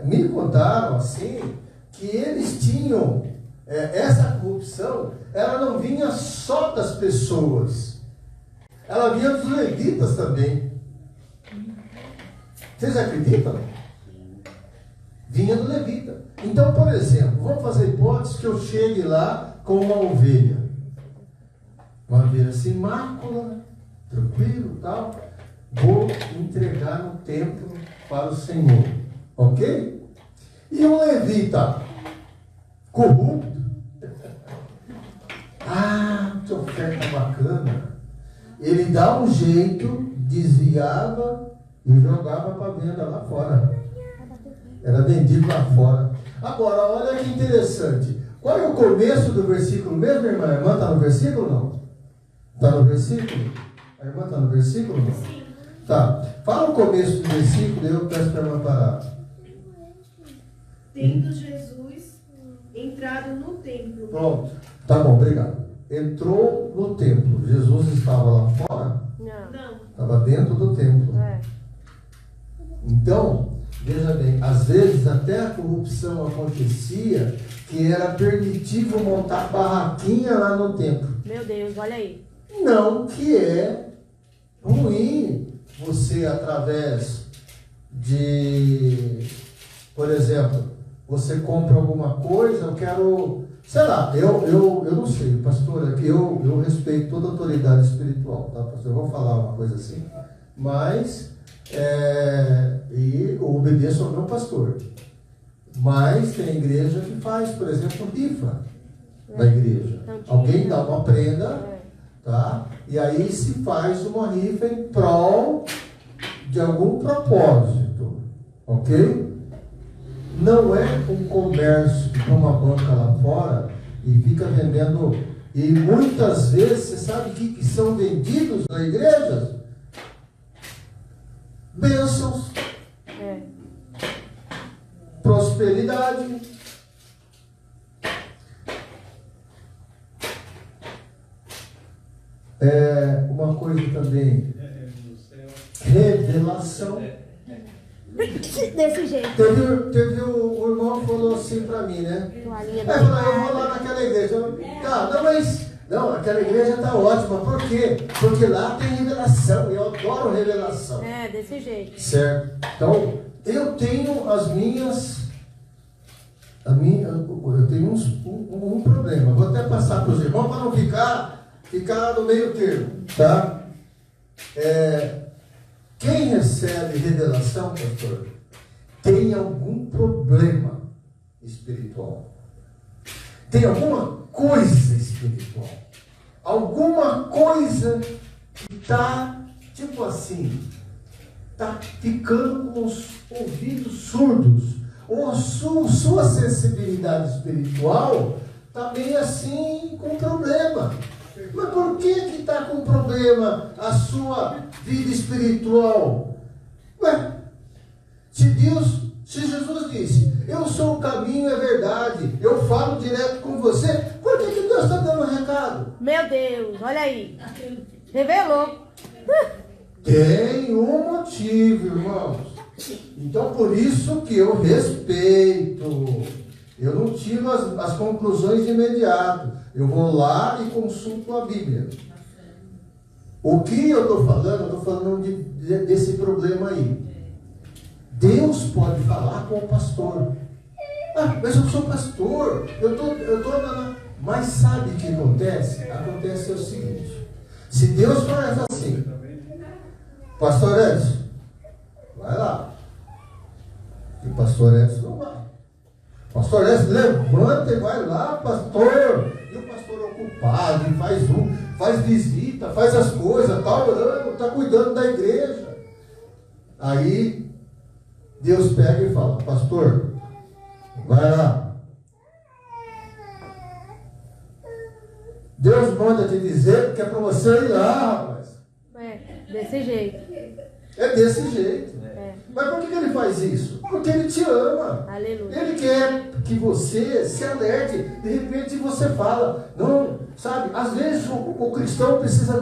me contaram assim que eles tinham essa corrupção, ela não vinha só das pessoas, ela vinha dos levitas também. Vocês acreditam? Vinha do levita. Então, por exemplo, vamos fazer hipótese que eu chegue lá com uma ovelha sem mácula, tranquilo, tal, vou entregar no templo para o Senhor, ok? E um levita corrupto, que oferta bacana, ele dá um jeito, desviava e jogava para venda lá fora. Era vendido lá fora. Agora, olha que interessante. Qual é o começo do versículo mesmo, irmã? A irmã está no versículo ou não? Está no versículo? A irmã está no versículo ou não? Sim. Tá. Fala o começo do versículo e eu peço para a irmã parar. Tendo Jesus entrado no templo. Pronto. Tá bom, obrigado. Entrou no templo. Jesus estava lá fora? Não. Estava dentro do templo. Então, veja bem, às vezes até a corrupção acontecia que era permitido montar barraquinha lá no templo. Meu Deus, olha aí. Não que é ruim você, através de, por exemplo, você compra alguma coisa, eu quero, sei lá, eu não sei, pastor, é que eu respeito toda a autoridade espiritual, tá, pastor? Eu vou falar uma coisa assim, mas e eu obedeço ao meu pastor. Mas tem igreja que faz, por exemplo, rifa da igreja. Alguém dá uma prenda, tá? E aí se faz uma rifa em prol de algum propósito, ok? Não é um comércio de uma banca lá fora e fica vendendo. E muitas vezes, você sabe o que são vendidos na igreja? Bênçãos, prosperidade, uma coisa também, revelação. Desse jeito. Teve o irmão que falou assim para mim, né? Toalhinha Aí eu falei, eu vou lá naquela igreja. Tá, não, mas não, aquela igreja tá ótima. Por quê? Porque lá tem revelação. Eu adoro revelação. Desse jeito. Certo? Então, eu tenho as minhas. Eu tenho um problema. Vou até passar para os irmãos para não ficar no meio termo. Tá? Quem recebe revelação, pastor, tem algum problema espiritual. Tem alguma coisa espiritual. Alguma coisa que está, tipo assim, está ficando com os ouvidos surdos. Ou a sua sensibilidade espiritual está meio assim com problema. Mas por que está com problema a sua vida espiritual? Ué, se Jesus disse, eu sou o caminho e a verdade, eu falo direto com você, por que Deus está dando um recado? Meu Deus, olha aí. Revelou. Tem um motivo, irmãos. Então, por isso que eu respeito. Eu não tiro as conclusões de imediato. Eu vou lá e consulto a Bíblia. O que eu estou falando desse problema aí. Deus pode falar com o pastor. Ah, mas eu sou pastor. Mas sabe o que acontece? Acontece o seguinte. Se Deus faz assim, pastor Edson, vai lá. E o pastor Edson não vai. Pastor Edson levanta e vai lá, pastor. E o pastor é ocupado, e faz visita, faz as coisas, está orando, está cuidando da igreja. Aí Deus pega e fala, pastor, vai lá. Deus manda te dizer que é para você ir lá, rapaz. Desse jeito. É desse jeito. Mas por que ele faz isso? Porque ele te ama. Aleluia. Ele quer que você se alerte. De repente você fala, não, sabe? Às vezes o cristão precisa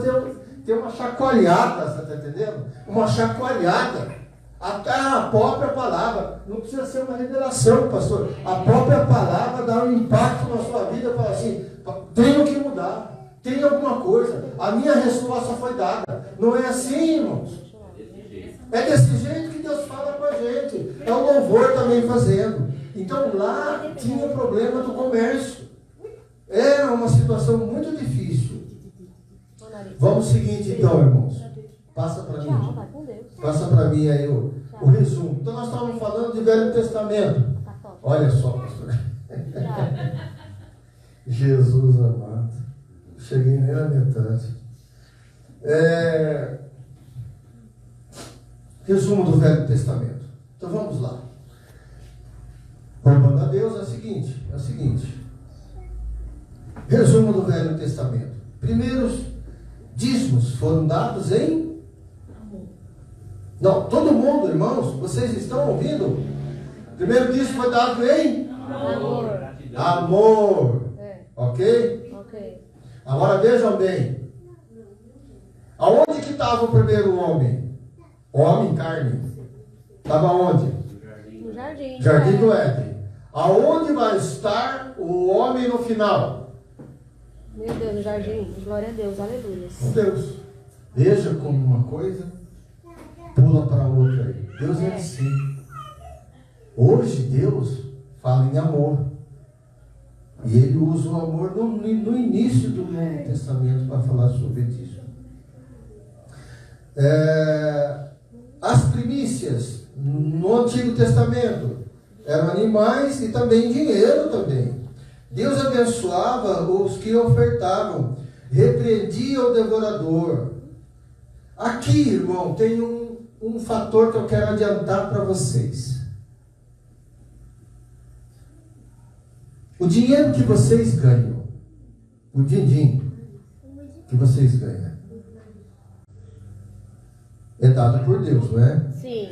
ter uma chacoalhada, você está entendendo? Uma chacoalhada. Até a própria palavra, não precisa ser uma revelação, pastor. A própria palavra dá um impacto na sua vida, fala assim, tenho que mudar, tem alguma coisa. A minha resposta foi dada. Não é assim, irmãos? É desse jeito que Deus fala com a gente. É o louvor também fazendo. Então lá tinha o problema do comércio. Era uma situação muito difícil. Vamos seguinte então, irmãos. Passa para mim. Passa para mim aí o resumo. Então nós estávamos falando de Velho Testamento. Olha só, pastor. Jesus amado. Cheguei nem na metade. Resumo do Velho Testamento. Então vamos lá. Louvando a Deus é o seguinte. Resumo do Velho Testamento. Primeiros dízimos foram dados em... Não, todo mundo, irmãos, vocês estão ouvindo? Primeiro dízimo foi dado em... Amor. Ok? Ok. Agora vejam bem. Aonde que estava o primeiro homem? Homem, carne. Estava onde? No jardim. Jardim do Éden. Aonde vai estar o homem no final? Meu Deus, no jardim. Glória a Deus, aleluia. Com Deus. Veja como uma coisa pula para outra aí. Deus é assim. Hoje Deus fala em amor. E ele usa o amor no início do Novo Testamento para falar sobre isso. As primícias no Antigo Testamento eram animais e também dinheiro também. Deus abençoava os que ofertavam, repreendia o devorador. Aqui, irmão, tem um fator que eu quero adiantar para vocês. O dinheiro que vocês ganham, o din-din que vocês ganham, é dado por Deus, não é? Sim.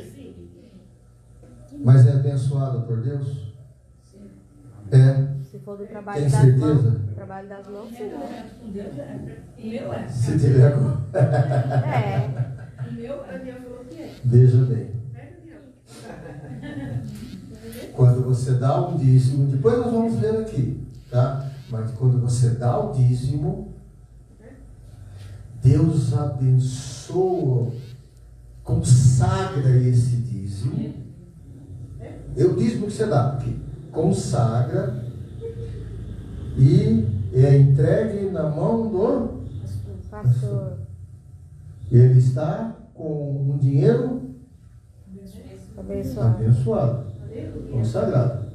Mas é abençoado por Deus? É. Se for do trabalho Tem das certeza? mãos. Trabalho das mãos, sim, né? Com Deus é. O meu é. Se tiver. É. O meu A é. Daniel falou que é. Veja bem. É, Daniel? Quando você dá um dízimo, depois nós vamos ver aqui, tá? Mas quando você dá o dízimo, Deus abençoa, consagra esse dízimo. É o dízimo que você dá aqui. Consagra e é entregue na mão do Pastor. Ele está com um dinheiro Abençoado. abençoado, consagrado.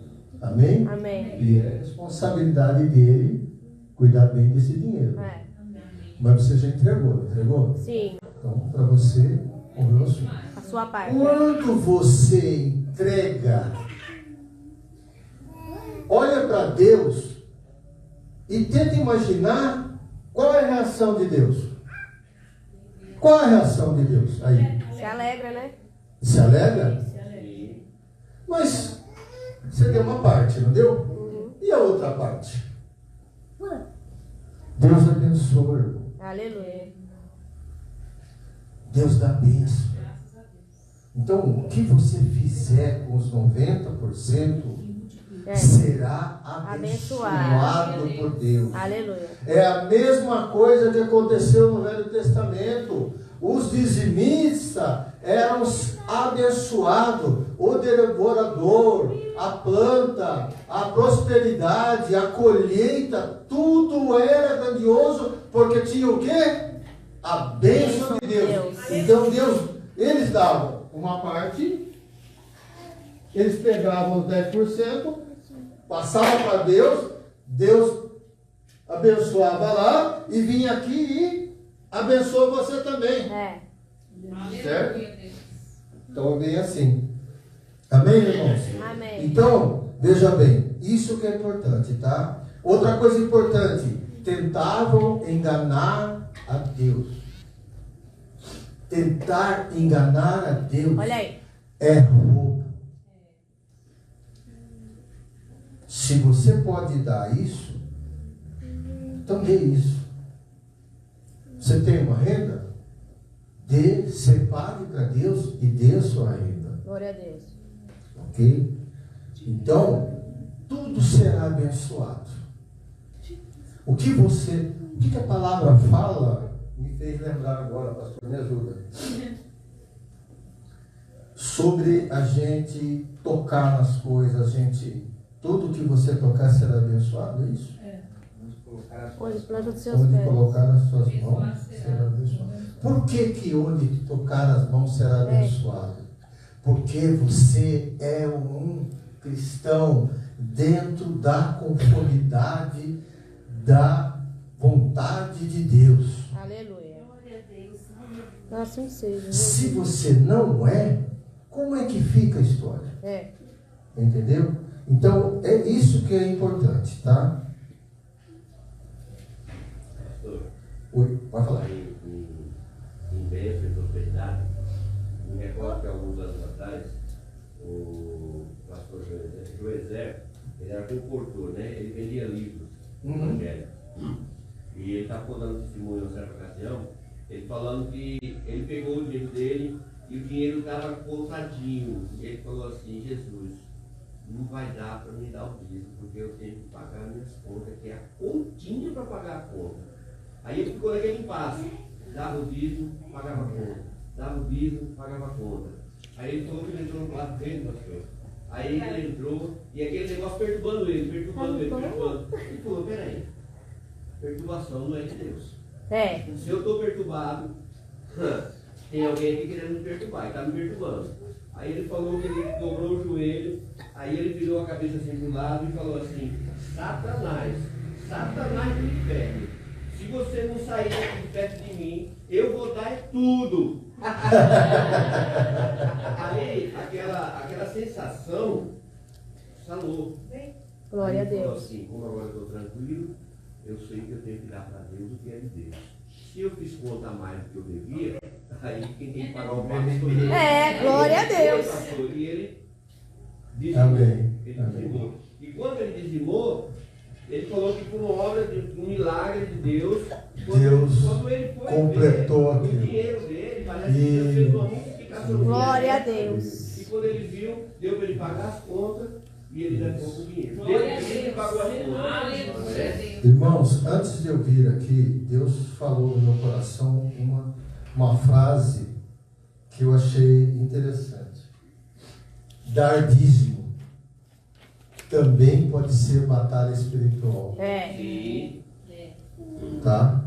Amém? Amém. E é responsabilidade dele cuidar bem desse dinheiro. É. Mas você já entregou, não entregou? Sim. Então, para você, correu o assunto. A sua parte. Quando você entrega, olha para Deus e tenta imaginar qual é a reação de Deus. Qual é a reação de Deus aí? Se alegra, né? Se alegra? Sim. Mas você deu uma parte, não deu? E a outra parte? Deus abençoa, irmão. Aleluia. Deus dá bênção. Então, o que você fizer com os 90% será abençoado por Deus. Aleluia. É a mesma coisa que aconteceu no Velho Testamento. Os dizimistas eram abençoados. O devorador, a planta, a prosperidade, a colheita, tudo era grandioso, porque tinha o quê? A bênção de Deus. Então Deus, eles davam uma parte, eles pegavam os 10%, passavam para Deus, Deus abençoava lá e vinha aqui e abençoa você também. É. Certo? Então vem assim. Amém, irmãos? Amém. Então, veja bem, isso que é importante, tá? Outra coisa importante, tentavam enganar a Deus. Tentar enganar a Deus Olha aí. é roubo. Se você pode dar isso, então dê isso. Você tem uma renda? Dê, separe para Deus e dê a sua renda. Glória a Deus. Ok? Então, tudo será abençoado. O que a palavra fala, me fez lembrar agora, pastor, me ajuda. Sobre a gente tocar nas coisas, tudo que você tocar será abençoado, é isso? Onde planta dos seus Onde pés. colocar as suas mãos será abençoado. Por que onde tocar as mãos será abençoado? Porque você é um cristão dentro da conformidade da vontade de Deus. Aleluia. Assim seja. Se você não é, como é que fica a história? É. Entendeu? Então, é isso que é importante, tá? Pastor, Oi, pode falar. em bênção e prosperidade, me recordo que alguns anos atrás, o pastor Joezer, ele era comportor, né? Ele vendia livros evangélicos. E ele estava contando testemunho em uma certa ocasião, ele falando que ele pegou o dinheiro dele e o dinheiro estava contadinho. E ele falou assim: Jesus, não vai dar para me dar o dízimo, porque eu tenho que pagar minhas contas, que é a continha para pagar a conta. Aí ele ficou naquele impasse, dava o dízimo, pagava a conta, dava o dízimo, pagava a conta. Aí ele falou que ele entrou no quarto dele, pastor. Aí ele entrou e aquele negócio perturbando ele. Ele falou: peraí, perturbação não é de Deus. É. Se eu estou perturbado, tem alguém aqui querendo me perturbar, e está me perturbando. Aí ele falou que ele dobrou o joelho, aí ele virou a cabeça assim para o lado e falou assim: Satanás do inferno, se você não sair daqui de perto de mim, eu vou dar tudo. Aí aquela sensação salou. Glória a Aí ele falou Deus. assim, como agora eu estou tranquilo, eu sei que eu tenho que dar para Deus o que é de Deus. Se eu fiz conta mais do que eu devia, aí quem tem que pagar o pato foi ele. Glória a Deus. E ele dizimou. Amém. Ele dizimou. E quando ele dizimou, ele falou que foi uma obra de um milagre de Deus. Deus ele foi completou ver aquilo. o dinheiro dele, parece que Deus fez uma multiplicação. Glória a Deus. E quando ele viu, deu para ele pagar as contas e ele já ficou com o dinheiro. Glória a Ele Deus. pagou as contas. Aleluia. Irmãos, antes de eu vir aqui, Deus falou no meu coração uma frase que eu achei interessante. Dar dízimo também pode ser batalha espiritual. Sim. Tá?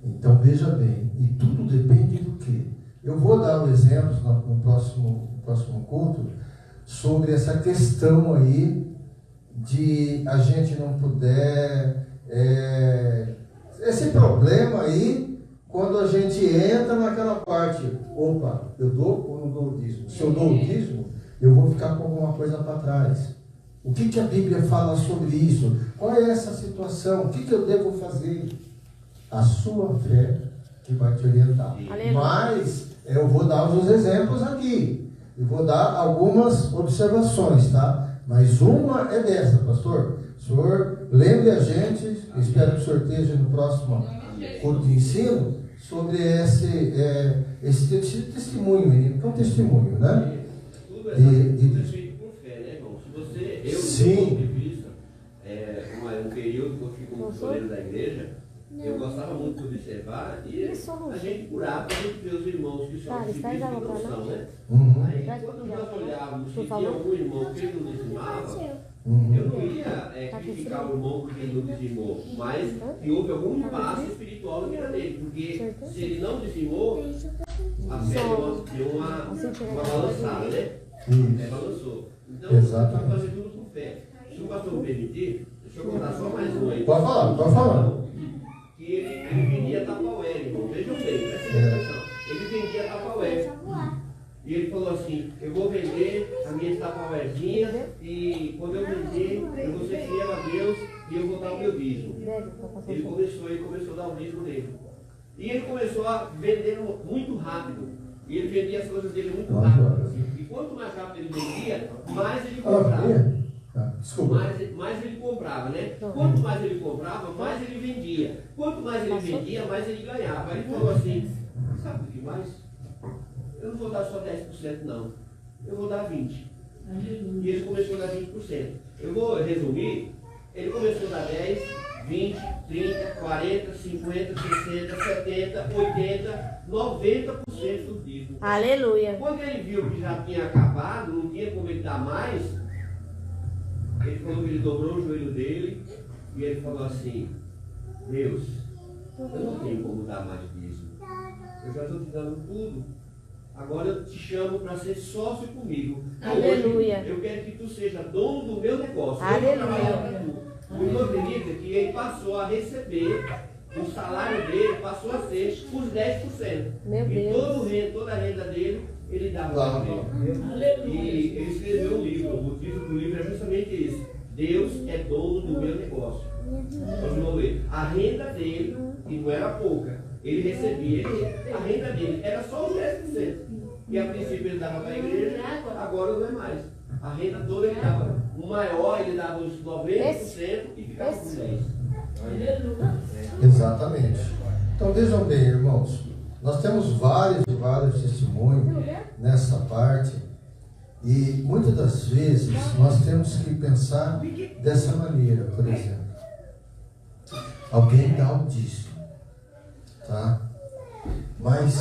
Então veja bem, e tudo depende do quê? Eu vou dar um exemplo no próximo culto sobre essa questão aí de a gente não puder esse problema aí quando a gente entra naquela parte, opa, eu dou ou não dou o dízimo? Se eu dou o dízimo, eu vou ficar com alguma coisa para trás. O que a Bíblia fala sobre isso? Qual é essa situação? O que eu devo fazer? A sua fé que vai te orientar. Aleluia. Mas eu vou dar os exemplos aqui. Eu vou dar algumas observações, tá? Mas uma é dessa, pastor. O senhor lembre a gente, espero que o senhor esteja no próximo culto de ensino, sobre esse testemunho, menino, que é um testemunho, né? Tudo é feito por fé, né, irmão? Se você, eu, Sim. do meu ponto de vista, um período que eu fui como tesoureiro da igreja, eu gostava muito de observar e a gente curava, a gente vê os irmãos que são de noção, né? Uhum. Aí quando nós olhávamos que tinha algum irmão que ele não dizimava, Uhum. eu não ia criticar o irmão porque ele não dizimou, mas que houve algum impasse espiritual na vida dele, porque se ele não dizimou, a fé deu uma balançada, né? Isso. Balançou. Então, Exatamente. vai fazer tudo com fé. Se o pastor me permitir, deixa eu contar só mais um aí. Pode falar. Que ele vendia Tupperware, irmão. Vejam bem, presta atenção. Ele vendia Tupperware. E ele falou assim, eu vou vender a minha Tupperwarezinha e quando eu vender, eu vou ser fiel a Deus e eu vou dar o meu dízimo. Ele começou a dar o dízimo dele. E ele começou a vender muito rápido. E ele vendia as coisas dele muito rápido. E quanto mais rápido ele vendia, mais ele comprava. Desculpa. Mais ele comprava, né? Quanto mais ele comprava, mais ele vendia. Quanto mais ele vendia, mais ele ganhava. Aí ele falou assim, sabe o que mais? Eu não vou dar só 10% não. Eu vou dar 20%. E ele começou a dar 20%. Eu vou resumir. Ele começou a dar 10, 20, 30, 40, 50, 60, 70, 80, 90% do dízimo. Aleluia. Quando ele viu que já tinha acabado, não tinha como ele dar mais, ele falou que ele dobrou o joelho dele e ele falou assim, Deus, eu não tenho como dar mais dízimo. Eu já estou te dando tudo. Agora eu te chamo para ser sócio comigo. Aleluia. Hoje, eu quero que tu seja dono do meu negócio. Aleluia. O irmão acredita que ele passou a receber, o salário dele passou a ser os 10%. Meu E Deus. toda a renda dele, ele dava para ele. E ele escreveu um livro. O título do livro é justamente esse. Deus é dono do meu negócio. Nós vamos ver. A renda dele, que não era pouca, ele recebia, a renda dele era só os 10%. E a princípio ele dava para a igreja, agora não é mais. A renda toda ele dava. O maior ele dava os 90% e ficava com 10%. Exatamente. Então vejam bem, irmãos, nós temos vários testemunhos nessa parte e muitas das vezes nós temos que pensar dessa maneira, por exemplo. Alguém dá o dízimo, tá? Mas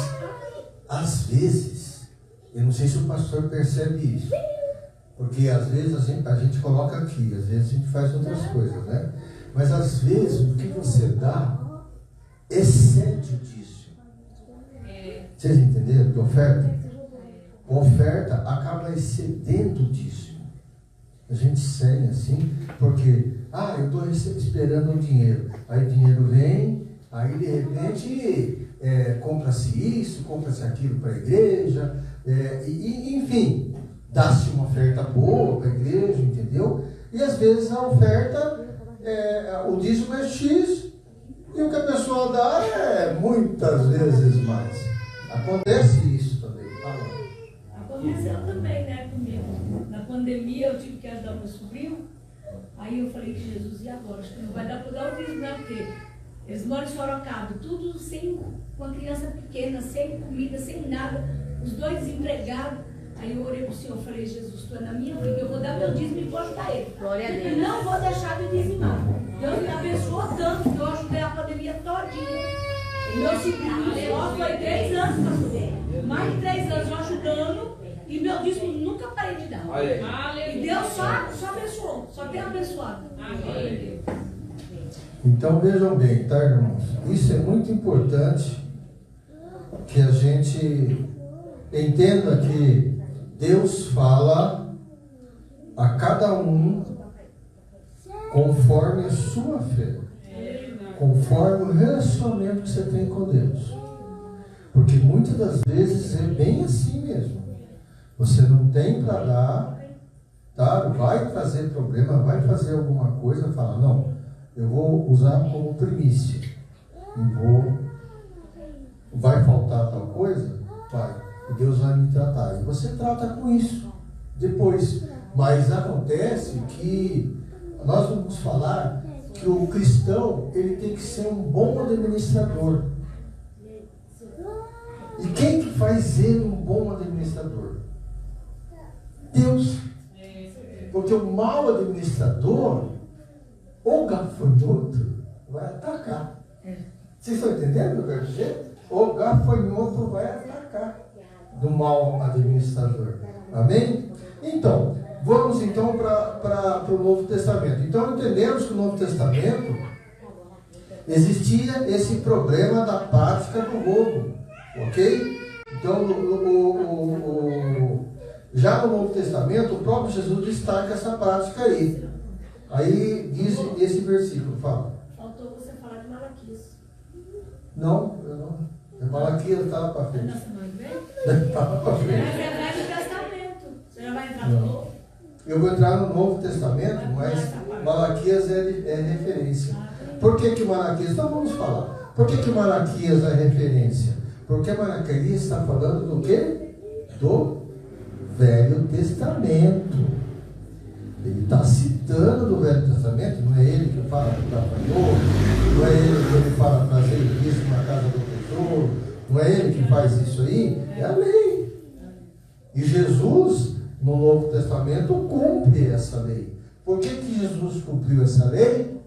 às vezes, eu não sei se o pastor percebe isso, porque às vezes a gente coloca aqui, às vezes a gente faz outras coisas, né? Mas às vezes o que você dá excede o dízimo. Vocês entenderam que oferta? A oferta acaba excedendo o dízimo. A gente segue assim, porque, eu estou esperando o dinheiro. Aí o dinheiro vem, aí de repente compra-se isso, compra-se aquilo para a igreja, enfim, dá-se uma oferta boa para a igreja, entendeu? E às vezes a oferta, o dízimo é X, e o que a pessoa dá é muitas vezes mais. Acontece isso também. Aconteceu também, né, comigo. Na pandemia eu tive que ajudar meu sobrinho. Aí eu falei que Jesus, e agora? Acho que não vai dar para dar o dízimo, né? Porque eles moram em Sorocaba, tudo sem, com a criança pequena, sem comida, sem nada, os dois desempregados. Aí eu orei para o Senhor, falei, Jesus, tu é na minha vida, eu vou dar meu dízimo e vou ajudar ele. Glória a Deus. Não vou deixar de dizimar. Deus me abençoou tanto que eu ajudei a pandemia todinha. Meu sobrinho só foi 3 anos para ajudar. Mais de 3 anos eu ajudando e meu dízimo nunca parei de dar. E Deus só abençoou, só tem abençoado. Amém. Então vejam bem, tá, irmãos? Isso é muito importante que a gente entenda que Deus fala a cada um conforme a sua fé, conforme o relacionamento que você tem com Deus. Porque muitas das vezes é bem assim mesmo. Você não tem para dar, tá? Vai trazer problema, vai fazer alguma coisa, fala, não, eu vou usar como primícia. Vai faltar tal coisa? Vai. E Deus vai me tratar. E você trata com isso depois. Mas acontece que nós vamos falar que o cristão, ele tem que ser um bom administrador. E quem que faz ele um bom administrador? Deus. Porque o mau administrador, o gafanhoto, vai atacar. Vocês estão entendendo o que eu quero dizer? O gafanhoto vai atacar do mau administrador. Amém? Então, vamos então para o Novo Testamento. Então, entendemos que no Novo Testamento existia esse problema da prática do roubo. Ok? Então, já no Novo Testamento, o próprio Jesus destaca essa prática aí. Aí diz esse versículo, fala. Faltou você falar de Malaquias. Não, eu não. Malaquias estava para frente. Nossa, mãe, vem? Estava para Mas frente. é Velho Testamento. Você já vai entrar no Novo? Eu vou entrar no Novo Testamento, mas Malaquias é referência. Por que Malaquias? Então vamos falar. Por que Malaquias é referência? Porque Malaquias está falando do quê? Do Velho Testamento. Ele está citando do Velho Testamento, não é ele que fala do gafanhoto, não é ele que fala trazer isso na casa do tesouro, não é ele que faz isso aí, é a lei. E Jesus, no Novo Testamento, cumpre essa lei. Por que Jesus cumpriu essa lei?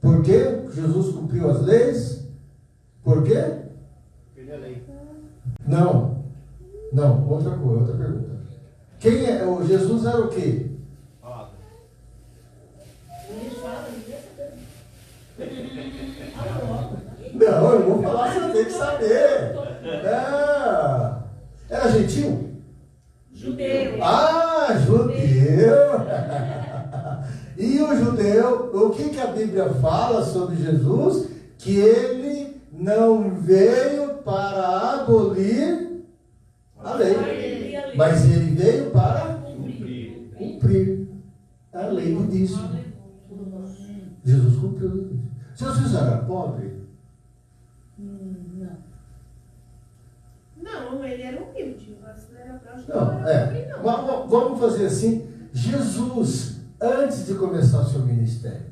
Por que Jesus cumpriu as leis? Por quê? Ele é lei. Não, outra coisa, outra pergunta. Quem é? O Jesus era o quê? Não, eu vou falar, você tem que saber. Era gentil? Judeu. Ah, judeu. E o judeu, o que a Bíblia fala sobre Jesus? Que ele não veio para abolir a lei, mas ele veio para cumprir a lei do dízimo. Jesus cumpriu o dízimo. Jesus era pobre? Não, ele era humilde. Mas ele era próximo. Não, Mas vamos fazer assim. Jesus, antes de começar o seu ministério,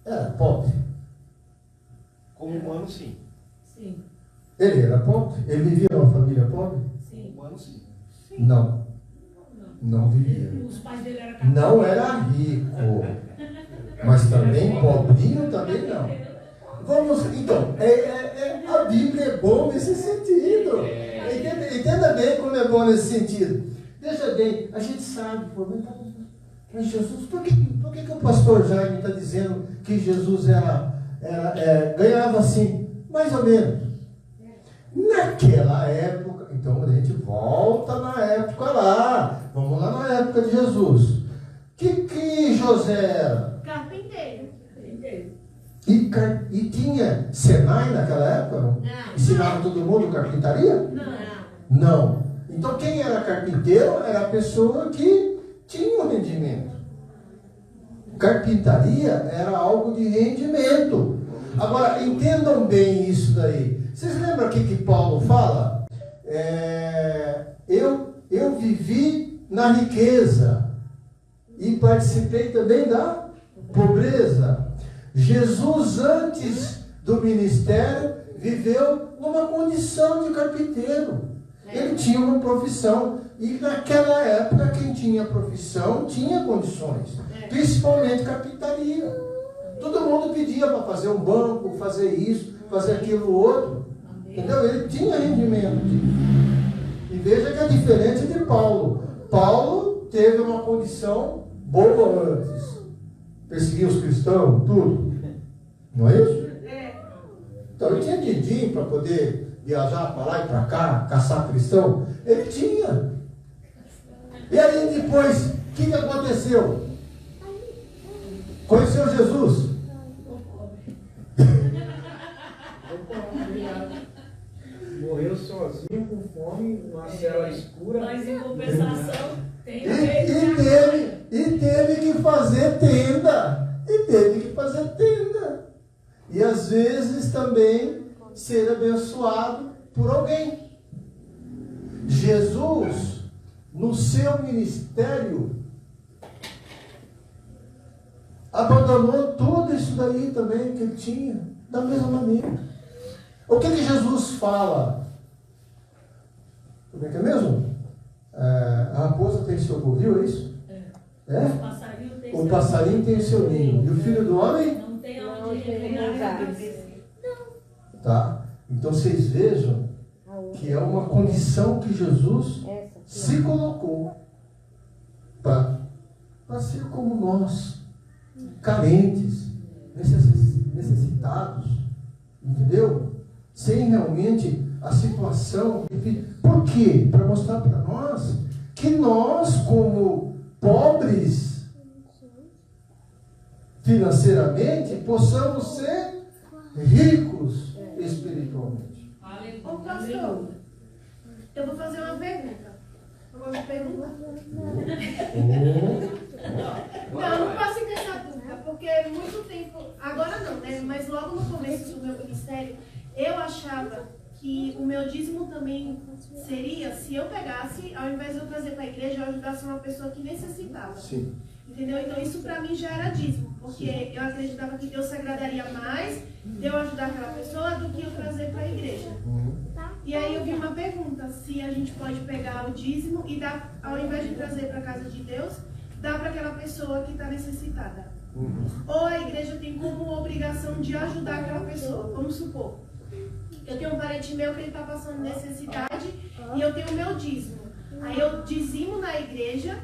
era pobre? Como humano, sim. Sim. Ele era pobre? Ele vivia numa família pobre? Sim. Humano, sim. Não vivia. Os pais dele eram católicos. Não era rico, mas também pobrinho também não. Vamos, então, a Bíblia é bom nesse sentido. Entenda bem como é bom nesse sentido. Veja bem, a gente sabe, mas Jesus, por que o pastor Jaime está dizendo que Jesus ganhava assim, mais ou menos? Naquela época, então a gente volta na época lá, vamos lá na época de Jesus. Que José era? Carpinteiro. E tinha Senai naquela época? Não? Ensinava todo mundo carpintaria? Não. Então quem era carpinteiro era a pessoa que tinha um rendimento. carpintaria era algo de rendimento. Agora, entendam bem isso daí. Vocês lembram o que Paulo fala? Eu vivi na riqueza e participei também da pobreza. Jesus, antes do ministério, viveu numa condição de carpinteiro. Ele tinha uma profissão. E naquela época, quem tinha profissão tinha condições. Principalmente carpintaria. Todo mundo pedia para fazer um banco, fazer isso, fazer aquilo outro. Entendeu? Ele tinha rendimento. E veja que é diferente de Paulo. Paulo teve uma condição boa antes. Perseguia os cristãos, tudo. Não é isso? Então ele tinha din-din para poder viajar para lá e para cá, caçar cristão. Ele tinha. E aí depois, o que aconteceu? Conheceu Jesus? Morreu sozinho, com fome, numa cela escura. Mas em compensação, tem E teve que fazer tenda. E às vezes também ser abençoado por alguém. Jesus, no seu ministério, abandonou tudo isso daí também que ele tinha, da mesma maneira. O que Jesus fala? Como é que é mesmo? A raposa tem seu covil, é isso? O passarinho tem seu ninho. E o filho do homem? Não tem onde repousar. Tá? Então vocês vejam que é uma condição que Jesus se colocou para ser como nós, carentes, necessitados, entendeu? Sem realmente a situação. Por quê? Para mostrar para nós que nós, como pobres financeiramente, possamos ser ricos espiritualmente. Ô pastor, eu vou fazer uma pergunta. Não posso ter essa dúvida, porque muito tempo, agora não, né? Mas logo no começo do meu ministério, eu achava que o meu dízimo também seria, se eu pegasse, ao invés de eu trazer para a igreja, eu ajudasse uma pessoa que necessitava. Sim. Entendeu? Então isso para mim já era dízimo, porque eu acreditava que Deus se agradaria mais de eu ajudar aquela pessoa do que eu trazer para a igreja. E aí eu vi uma pergunta, se a gente pode pegar o dízimo e dar, ao invés de trazer para a casa de Deus, dar para aquela pessoa que está necessitada. Ou a igreja tem como obrigação de ajudar aquela pessoa. Vamos supor, eu tenho um parente meu que ele está passando necessidade e eu tenho o meu dízimo. Aí eu dizimo na igreja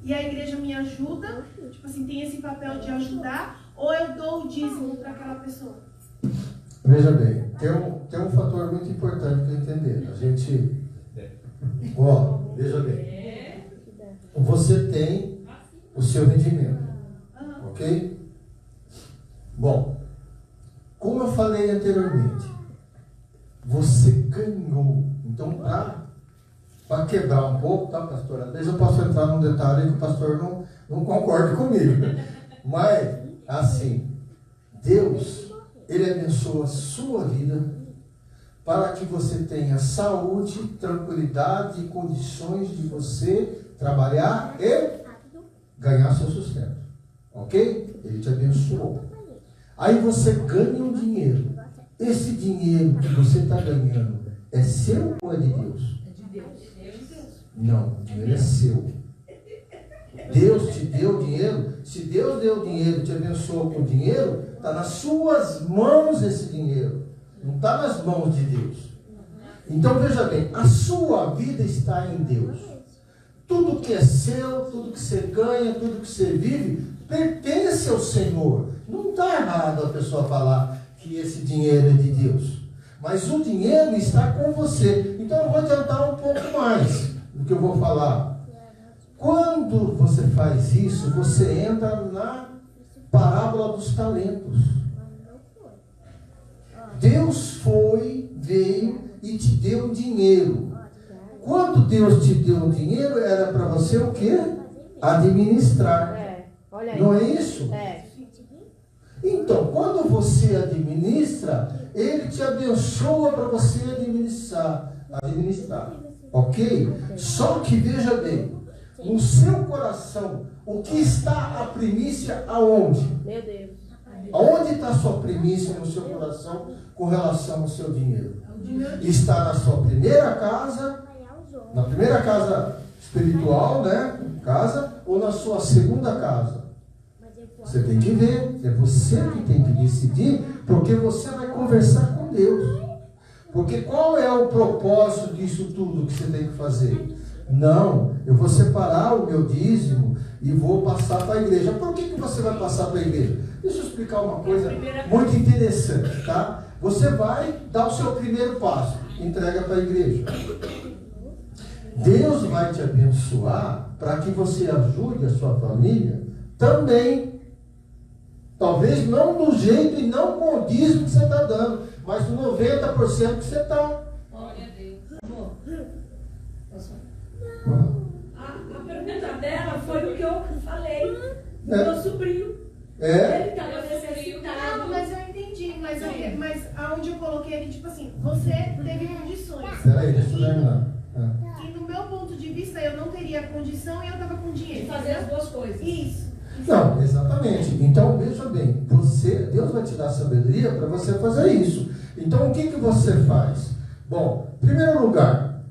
e a igreja me ajuda, tipo assim, tem esse papel de ajudar, ou eu dou o dízimo para aquela pessoa. Veja bem, tem um fator muito importante para entender. A gente, veja bem, você tem o seu rendimento, ok? Bom, como eu falei anteriormente, você ganhou. Então, para quebrar um pouco, tá, pastor? Às vezes eu posso entrar num detalhe que o pastor não concorda comigo. Mas, assim, Deus, Ele abençoa a sua vida para que você tenha saúde, tranquilidade e condições de você trabalhar e ganhar seu sustento. Ok? Ele te abençoou. Aí você ganha um dinheiro. Esse dinheiro que você está ganhando é seu ou é de Deus? É de Deus. Não, o dinheiro é seu. Deus te deu dinheiro. Se Deus deu dinheiro e te abençoou com dinheiro, está nas suas mãos esse dinheiro. Não está nas mãos de Deus. Então veja bem, a sua vida está em Deus. Tudo que é seu, tudo que você ganha, tudo que você vive, pertence ao Senhor. Não está errado a pessoa falar que esse dinheiro é de Deus. Mas o dinheiro está com você. Então eu vou adiantar um pouco mais do que eu vou falar. Quando você faz isso, você entra na parábola dos talentos. Deus veio e te deu dinheiro. Quando Deus te deu dinheiro, era para você o quê? Administrar. Olha aí. Não é isso? É. Então, quando você administra, ele te abençoa para você administrar. Ok? Só que veja bem, no seu coração, o que está a primícia aonde? Meu Deus. Aonde está a sua primícia no seu coração com relação ao seu dinheiro? Está na sua primeira casa, na primeira casa espiritual, né? Casa, ou na sua segunda casa? Você tem que ver, é você que tem que decidir, porque você vai conversar com Deus. Porque qual é o propósito disso tudo que você tem que fazer? Não, eu vou separar o meu dízimo e vou passar para a igreja. Por que você vai passar para a igreja? Deixa eu explicar uma coisa muito interessante, tá? Você vai dar o seu primeiro passo, entrega para a igreja. Deus vai te abençoar para que você ajude a sua família também. Talvez não do jeito e não com o dízimo que você está dando, mas no 90% que você está. Glória a Deus. Amor, a pergunta dela foi o que eu falei do meu sobrinho. Ele estava necessitado. Não, mas eu entendi. Mas aonde eu coloquei ali, tipo assim, você teve condições. Peraí, deixa eu terminar. E no meu ponto de vista, eu não teria condição e eu estava com dinheiro. De fazer as duas coisas. Isso. Não, exatamente. Então, veja bem, Deus vai te dar sabedoria para você fazer isso. Então, o que você faz? Bom, em primeiro lugar,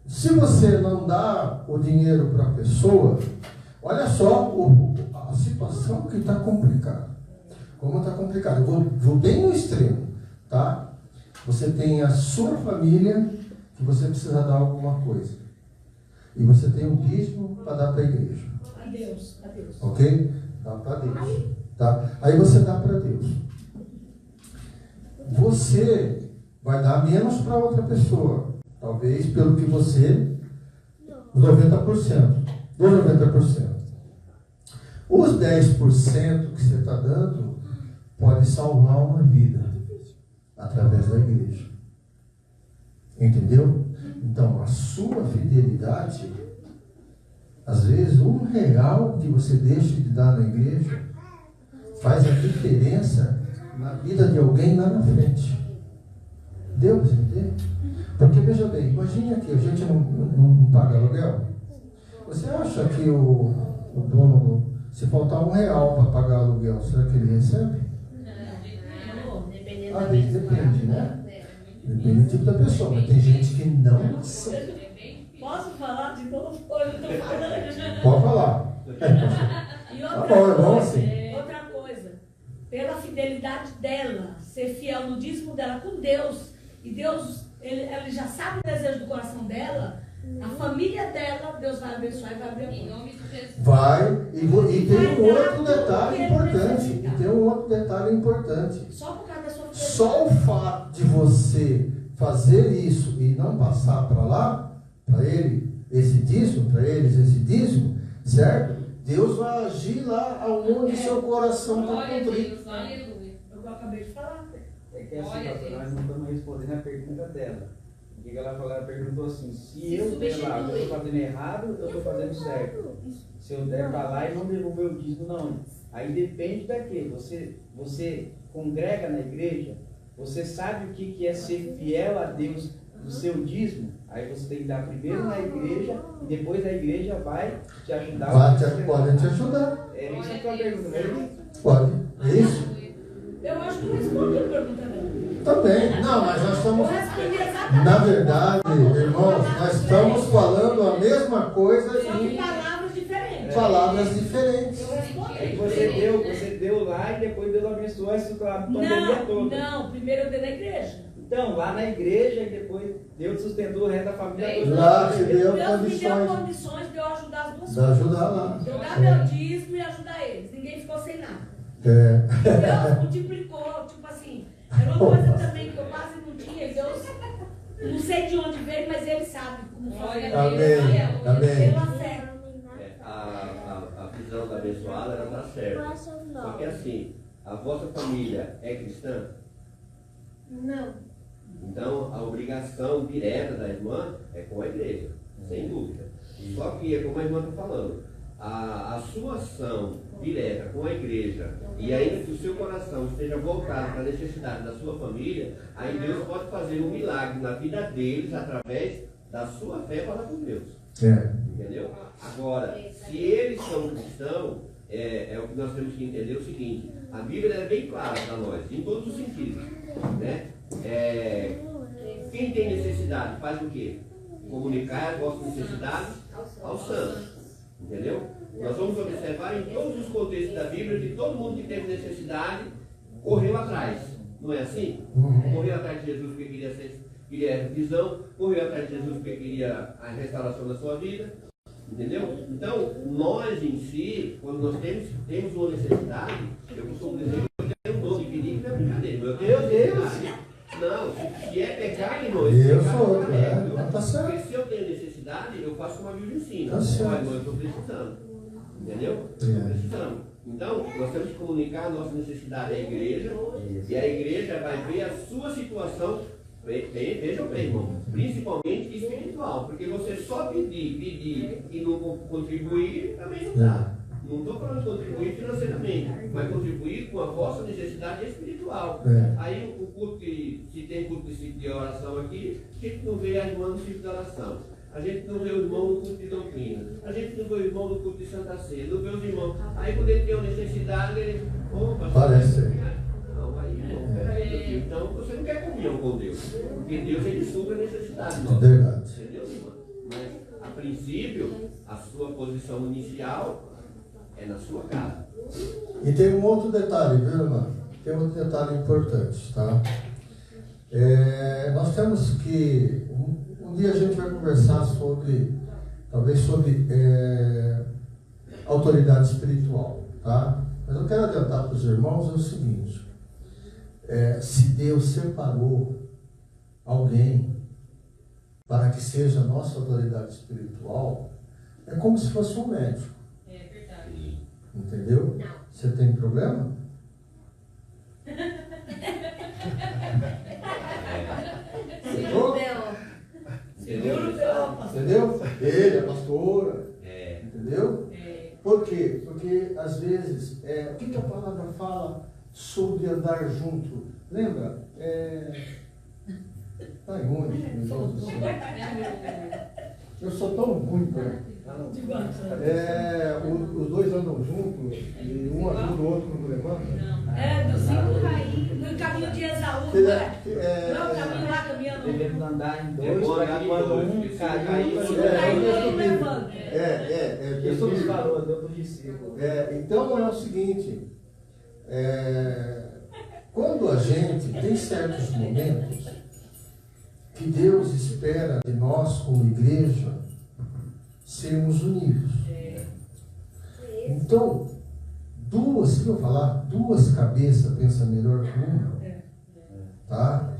se você não dá o dinheiro para a pessoa, olha só a situação que está complicada. Como está complicado? Eu vou bem no extremo, tá? Você tem a sua família que você precisa dar alguma coisa. E você tem um dízimo para dar para a igreja. A Deus. Ok? Dá para Deus. Tá? Aí você dá para Deus. Você vai dar menos para outra pessoa. Talvez pelo que você... Os 90%. Os 90%. Os 10% que você está dando pode salvar uma vida através da igreja. Entendeu? Então, a sua fidelidade, às vezes, R$1 que você deixa de dar na igreja faz a diferença na vida de alguém lá na frente. Deu para você entender? Porque, veja bem, imagine que a gente não paga aluguel. Você acha que o dono, se faltar R$1 para pagar aluguel, será que ele recebe? Não, dependendo Às vezes depende, né? Depende do tipo da pessoa, mas tem gente que não aceita. Posso falar de novo? Eu estou falando. Pode falar. E Tá bom, é bom assim. outra coisa, pela fidelidade dela, ser fiel no dízimo dela com Deus, e Deus, ele já sabe o desejo do coração dela, a família dela, Deus vai abençoar e vai abrir a porta. Em nome de Jesus. Vai, e tem um outro detalhe importante. E tem um outro detalhe importante. Só por causa da sua fidelidade. Só o fato de você fazer isso e não passar para lá, para ele esse dízimo, para eles esse dízimo, certo? Deus vai agir lá aonde seu coração está contrito. Aleluia. Eu acabei de falar. É que assim, pastor, nós não estamos respondendo a pergunta dela. O que ela falou? Ela perguntou assim: se eu der lá, eu estou fazendo errado, eu estou fazendo certo. Se eu der para lá e não devolver o dízimo, não. Aí depende daquilo. Você congrega na igreja, você sabe o que é ser fiel a Deus do seu dízimo. Aí você tem que dar primeiro na igreja e depois a igreja vai te ajudar. Pode te ajudar. É isso que eu pergunto, né? Pode. É isso? Eu acho que eu respondi a pergunta dela. Também. Não, mas nós estamos... Eu respondi exatamente. Na verdade, irmãos, nós estamos falando a mesma coisa Só que em palavras diferentes. palavras diferentes. Eu respondi. Aí você deu lá e depois Deus abençoou essa pandemia toda. Não, primeiro eu dei na igreja. Então, lá na igreja e depois Deus sustentou o resto da família toda. Lá te deu Deus me deu condições condições de eu ajudar as duas de coisas. ajudar lá. Eu dar meu dízimo e ajudar eles. Ninguém ficou sem nada. É. Deus multiplicou, tipo assim, era uma coisa também que eu quase não tinha. Deus, não sei de onde veio, mas Ele sabe como fazer. Amém. Amém. Pela fé. A visão da abençoada ela está certa. Só que assim, a vossa família é cristã? Não. Então a obrigação direta da irmã é com a igreja, sem dúvida. Só que é como a irmã está falando, a sua ação direta com a igreja e ainda que o seu coração esteja voltado para a necessidade da sua família, aí Deus pode fazer um milagre na vida deles através da sua fé para com Deus. Entendeu? Agora, se eles são cristãos, é o que nós temos que entender o seguinte: a Bíblia é bem clara para nós, em todos os sentidos, né? Quem tem necessidade faz o quê? Comunicar as vossas necessidades aos santos, entendeu? Nós vamos observar em todos os contextos da Bíblia que todo mundo que teve necessidade correu atrás, não é assim? Correu atrás de Jesus porque queria visão, correu atrás de Jesus porque queria a restauração da sua vida, entendeu? Então, nós em si, quando nós temos uma necessidade, eu costumo dizer que eu tenho um dom de pedir, não é brincadeira, meu Deus, não, se é pecado, irmão, eu sou, tá certo. Porque se eu tenho necessidade, eu faço como a Bíblia ensina. Tá certo. Olha, irmão, eu estou precisando, entendeu? Estou precisando. Então, nós temos que comunicar a nossa necessidade à igreja, e a igreja vai ver a sua situação. Vejam bem, irmão, principalmente espiritual, porque você só pedir e não contribuir também não dá. Não estou falando contribuir financeiramente, mas contribuir com a vossa necessidade espiritual. Aí o culto, se tem culto de oração aqui, a gente não vê a irmã no ciclo de oração. A gente não vê o irmão no culto de doutrina. A gente não vê o irmão no culto de Santa Ceia. Não vê os irmãos. Aí quando ele tem uma necessidade, ele. Parece. Não, aí, irmão, peraí. Então você não quer comunhão com Deus. Porque Deus ele supra a necessidade. Verdade. Entendeu, irmão? Mas a princípio, a sua posição inicial é na sua casa. E tem um outro detalhe, viu, irmã? Tem outro detalhe importante, tá? Nós temos que... Um dia a gente vai conversar sobre... Talvez sobre autoridade espiritual, tá? Mas eu quero adiantar para os irmãos o seguinte. Se Deus separou alguém para que seja nossa autoridade espiritual, é como se fosse um médico. Entendeu? Não. Você tem problema? Entendeu? Ele é pastora. Entendeu? Por quê? Porque às vezes, o que a palavra fala sobre andar junto? Lembra? Tá em onde? Eu sou tão ruim, cara. Os dois andam juntos e um ajuda o outro no levanta. No caminho de Esaú, não é? Não, o caminho lá caminhando. Devemos andar em dois, para quando um cair, outro levanta. Jesus falou, deu para o discípulo. Então é o seguinte, quando a gente tem certos momentos que Deus espera de nós como igreja sermos unidos. Então, duas cabeças pensam melhor que uma. Tá?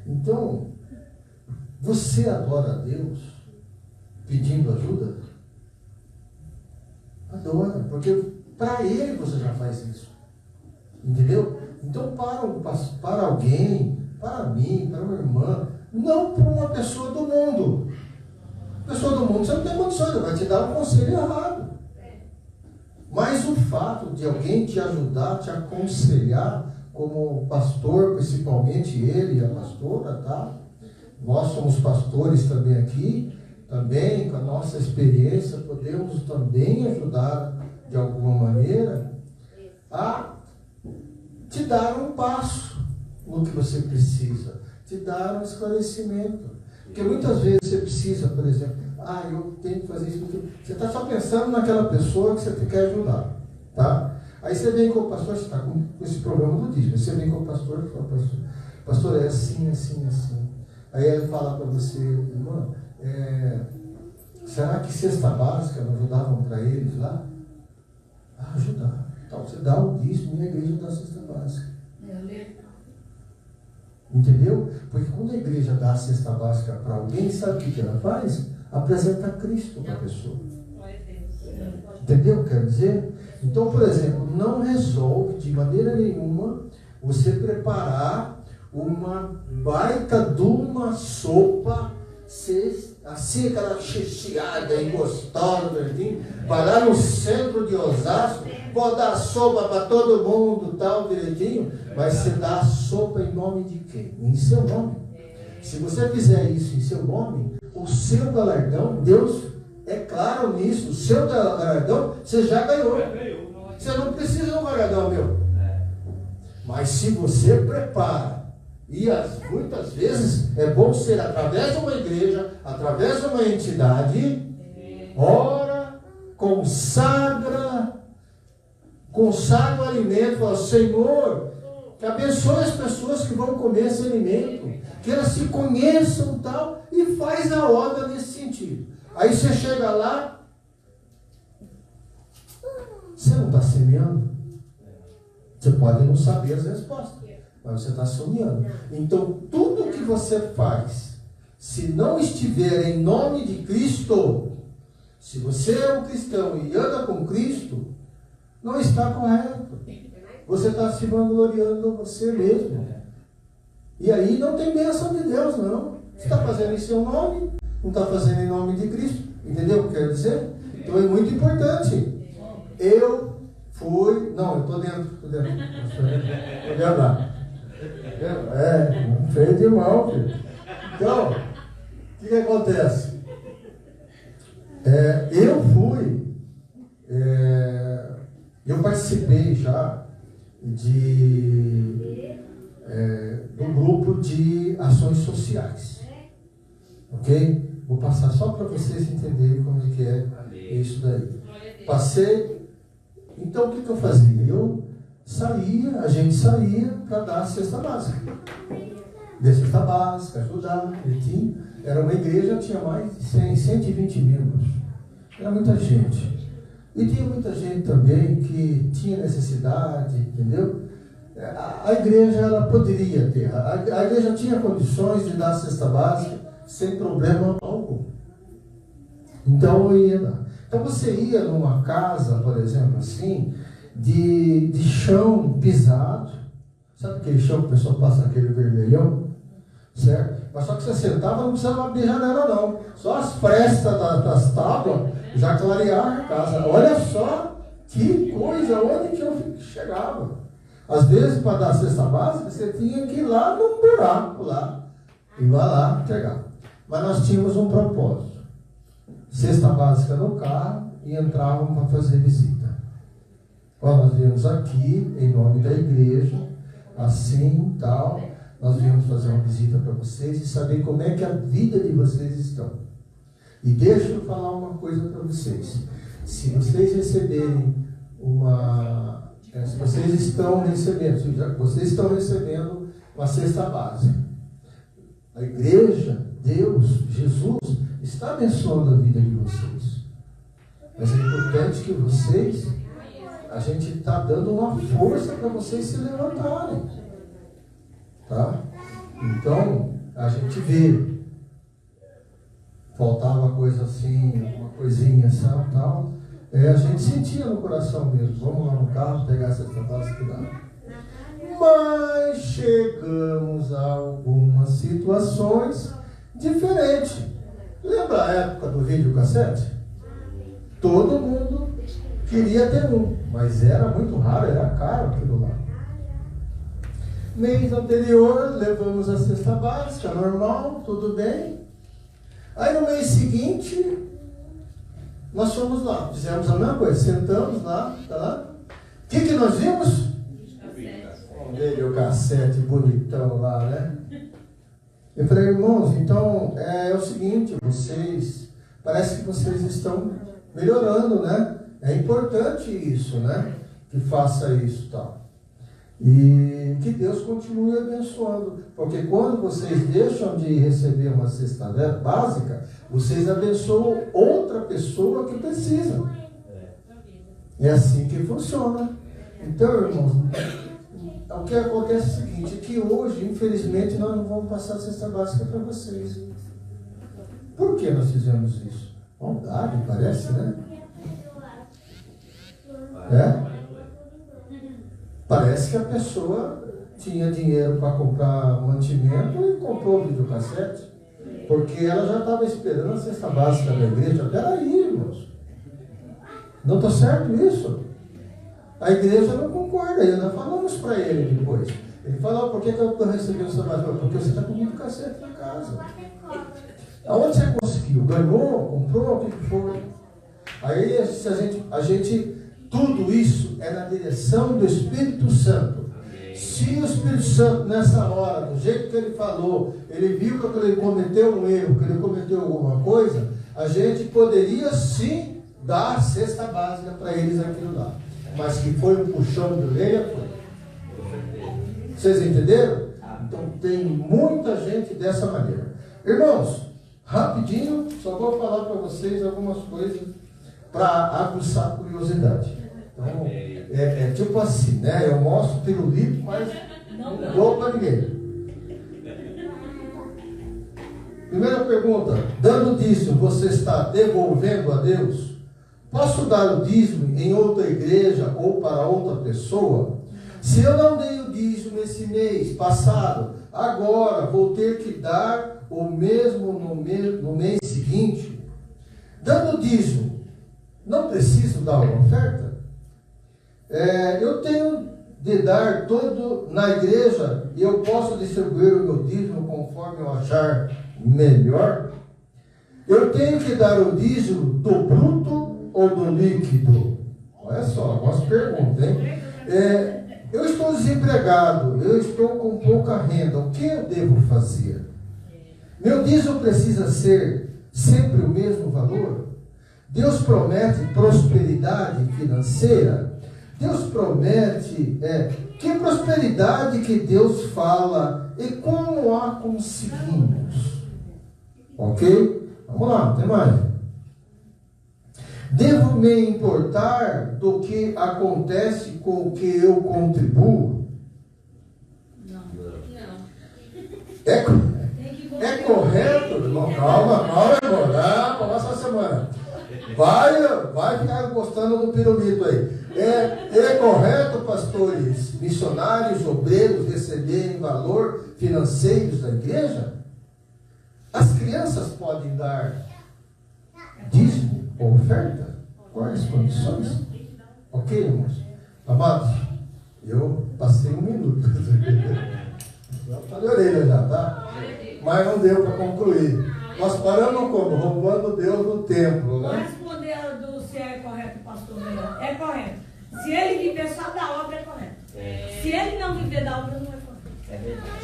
Então, você adora a Deus pedindo ajuda? Adora, porque para Ele você já faz isso. Entendeu? Então, para alguém, para mim, para uma irmã, não para uma pessoa do mundo. Pessoa do mundo, você não tem condições, ele vai te dar um conselho errado. Mas o fato de alguém te ajudar, te aconselhar, como pastor, principalmente ele e a pastora, tá? Nós somos pastores também aqui, também com a nossa experiência, podemos também ajudar de alguma maneira a te dar um passo no que você precisa, te dar um esclarecimento. Porque muitas vezes você precisa, por exemplo, eu tenho que fazer isso. Você está só pensando naquela pessoa que você quer ajudar, tá? Aí você vem com o pastor, você está com esse problema do dízimo. Você vem com o pastor e fala, pastor, é assim, assim, assim. Aí ele fala para você, irmã, será que cesta básica não ajudavam para eles lá? Ajudar. Então você dá o dízimo e a igreja dá a cesta básica. Entendeu? Porque quando a igreja dá a cesta básica para alguém, sabe o que ela faz? Apresenta Cristo para a pessoa. Entendeu o que quero dizer? Então, por exemplo, não resolve de maneira nenhuma você preparar uma baita de uma sopa assim, aquela checheada e gostosa, verdinho, vai lá no centro de Osasco, vou dar sopa para todo mundo, tal, direitinho, mas você dá a sopa em nome de quem? Em seu nome. Se você fizer isso em seu nome, o seu galardão, Deus é claro nisso, o seu galardão, você já ganhou. Você não precisa de um galardão meu. Mas se você prepara, e muitas vezes é bom ser através de uma igreja, através de uma entidade, ora, consagra o alimento, fala, Senhor, que abençoe as pessoas que vão comer esse alimento, que elas se conheçam e tal, e faz a obra nesse sentido. Aí você chega lá, você não está semeando. Você pode não saber as respostas, mas você está sonhando. Então, tudo que você faz, se não estiver em nome de Cristo, se você é um cristão e anda com Cristo, não está correto. Você está se vangloriando a você mesmo. E aí não tem bênção de Deus, não. Você está fazendo em seu nome, não está fazendo em nome de Cristo. Entendeu o que eu quero dizer? Então é muito importante. Eu estou dentro. Estou dentro lá. Não fez de mal, filho. Então, o que acontece? Eu participei já do grupo de ações sociais. Ok? Vou passar só para vocês entenderem como é que é isso daí. Passei. Então, o que eu fazia? A gente saía para dar a cesta básica. De cesta básica, ajudar, direitinho. Era uma igreja, tinha mais de 120 membros. Era muita gente. E tinha muita gente também que tinha necessidade, entendeu? A igreja, ela poderia ter. A igreja tinha condições de dar a cesta básica sem problema algum. Então, eu ia lá. Então, você ia numa casa, por exemplo, assim, de chão pisado. Sabe aquele chão que o pessoal passa aquele vermelhão? Certo? Mas só que você sentava, não precisava abrir janela, não. Só as frestas das tábuas já clarearam a casa. Olha só que coisa, onde que eu chegava. Às vezes, para dar a cesta básica, você tinha que ir lá num buraco lá. E vai lá entregar. Mas nós tínhamos um propósito. Cesta básica no carro e entrávamos para fazer visita. Nós viemos aqui, em nome da igreja, assim, tal. Nós viemos fazer uma visita para vocês e saber como é que a vida de vocês estão. E deixa eu falar uma coisa para vocês. Se vocês receberem se vocês estão recebendo uma cesta básica. A igreja, Deus, Jesus, está abençoando a vida de vocês. Mas é importante que a gente está dando uma força para vocês se levantarem. Tá? Então, a gente vê. Faltava coisa assim, uma coisinha assim, tal. A gente sentia no coração mesmo. Vamos lá no carro, pegar essa básica e dar. Mas chegamos a algumas situações diferentes. Lembra a época do videocassete? Todo mundo queria ter um, mas era muito raro, era caro aquilo lá. Mês anterior, levamos a cesta básica, normal, tudo bem. Aí no mês seguinte, nós fomos lá, fizemos a mesma coisa, sentamos lá, tá lá. O que nós vimos? Videocassete bonitão lá, né? Eu falei, irmãos, então é o seguinte, parece que vocês estão melhorando, né? É importante isso, né? Que faça isso, tal. E que Deus continue abençoando, porque quando vocês deixam de receber uma cesta básica, vocês abençoam outra pessoa que precisa. É assim que funciona. Então, irmãos, o que acontece é o seguinte, que hoje, infelizmente, nós não vamos passar a cesta básica para vocês. Por que nós fizemos isso? Maldade, parece, né? Parece que a pessoa tinha dinheiro para comprar mantimento e comprou o videocassete. Porque ela já estava esperando a cesta básica da igreja. Peraí, irmãos. Não está certo isso? A igreja não concorda. E nós falamos para ele depois. Ele falou, por que eu estou recebendo essa básica? Porque você está com muito cacete na casa. Aonde você conseguiu? Ganhou? Comprou? O que foi? Aí a gente, tudo isso é na direção do Espírito Santo. Se o Espírito Santo, nessa hora, do jeito que ele falou, ele viu que ele cometeu um erro, que ele cometeu alguma coisa, a gente poderia sim dar a cesta básica para eles aquilo lá. Mas que foi um puxão de orelha, foi. Vocês entenderam? Então tem muita gente dessa maneira. Irmãos, rapidinho, só vou falar para vocês algumas coisas para aguçar a curiosidade. Então, é tipo assim, né? Eu mostro pirulito, mas não dou para ninguém. Primeira pergunta: dando dízimo, você está devolvendo a Deus? Posso dar o dízimo em outra igreja ou para outra pessoa? Se eu não dei o dízimo esse mês passado, agora vou ter que dar o mesmo no mês seguinte? Dando dízimo, não preciso dar uma oferta? Eu tenho de dar todo na igreja e eu posso distribuir o meu dízimo conforme eu achar melhor? Eu tenho que dar o dízimo do bruto ou do líquido? Olha só, algumas perguntas, hein? Eu estou desempregado, eu estou com pouca renda, o que eu devo fazer? Meu dízimo precisa ser sempre o mesmo valor? Deus promete prosperidade financeira? Deus promete, que prosperidade que Deus fala e como a conseguimos? Ok? Vamos lá, tem mais. Devo me importar do que acontece com o que eu contribuo? Não. É correto? Irmão, calma, irmão. Começa a semana. Vai ficar gostando do pirulito aí. É correto, pastores, missionários, obreiros receberem valor financeiros da igreja? As crianças podem dar dízimo ou oferta? Quais as condições? Ok, irmãos? Amados, eu passei 1 minuto. Já está de orelha já, tá? Mas não deu para concluir. Nós paramos como? Roubando Deus no templo, Vou né? responder se é correto, pastor Leandro. É correto. Se ele viver só da obra, é correto. Se ele não viver da obra, não é correto.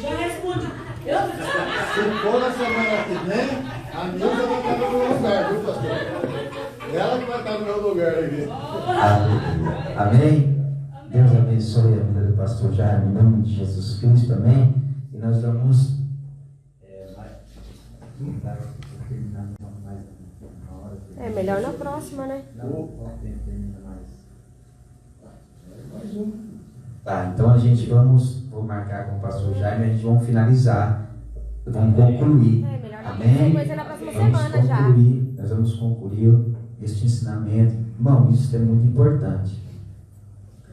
Já respondi. Se for na semana que vem, a Nilza vai estar no meu lugar, viu, pastor? Ela que vai estar no meu lugar aqui. Amém? Deus abençoe a vida do pastor Jaime, em nome de Jesus Cristo, amém? E nós vamos... melhor na próxima, né? Mais um. Tá, então a gente vou marcar com o pastor Jaime, a gente vai finalizar, vamos concluir. Melhor na Amém? sequência na próxima semana já. Nós vamos concluir este ensinamento. Irmão, isso é muito importante.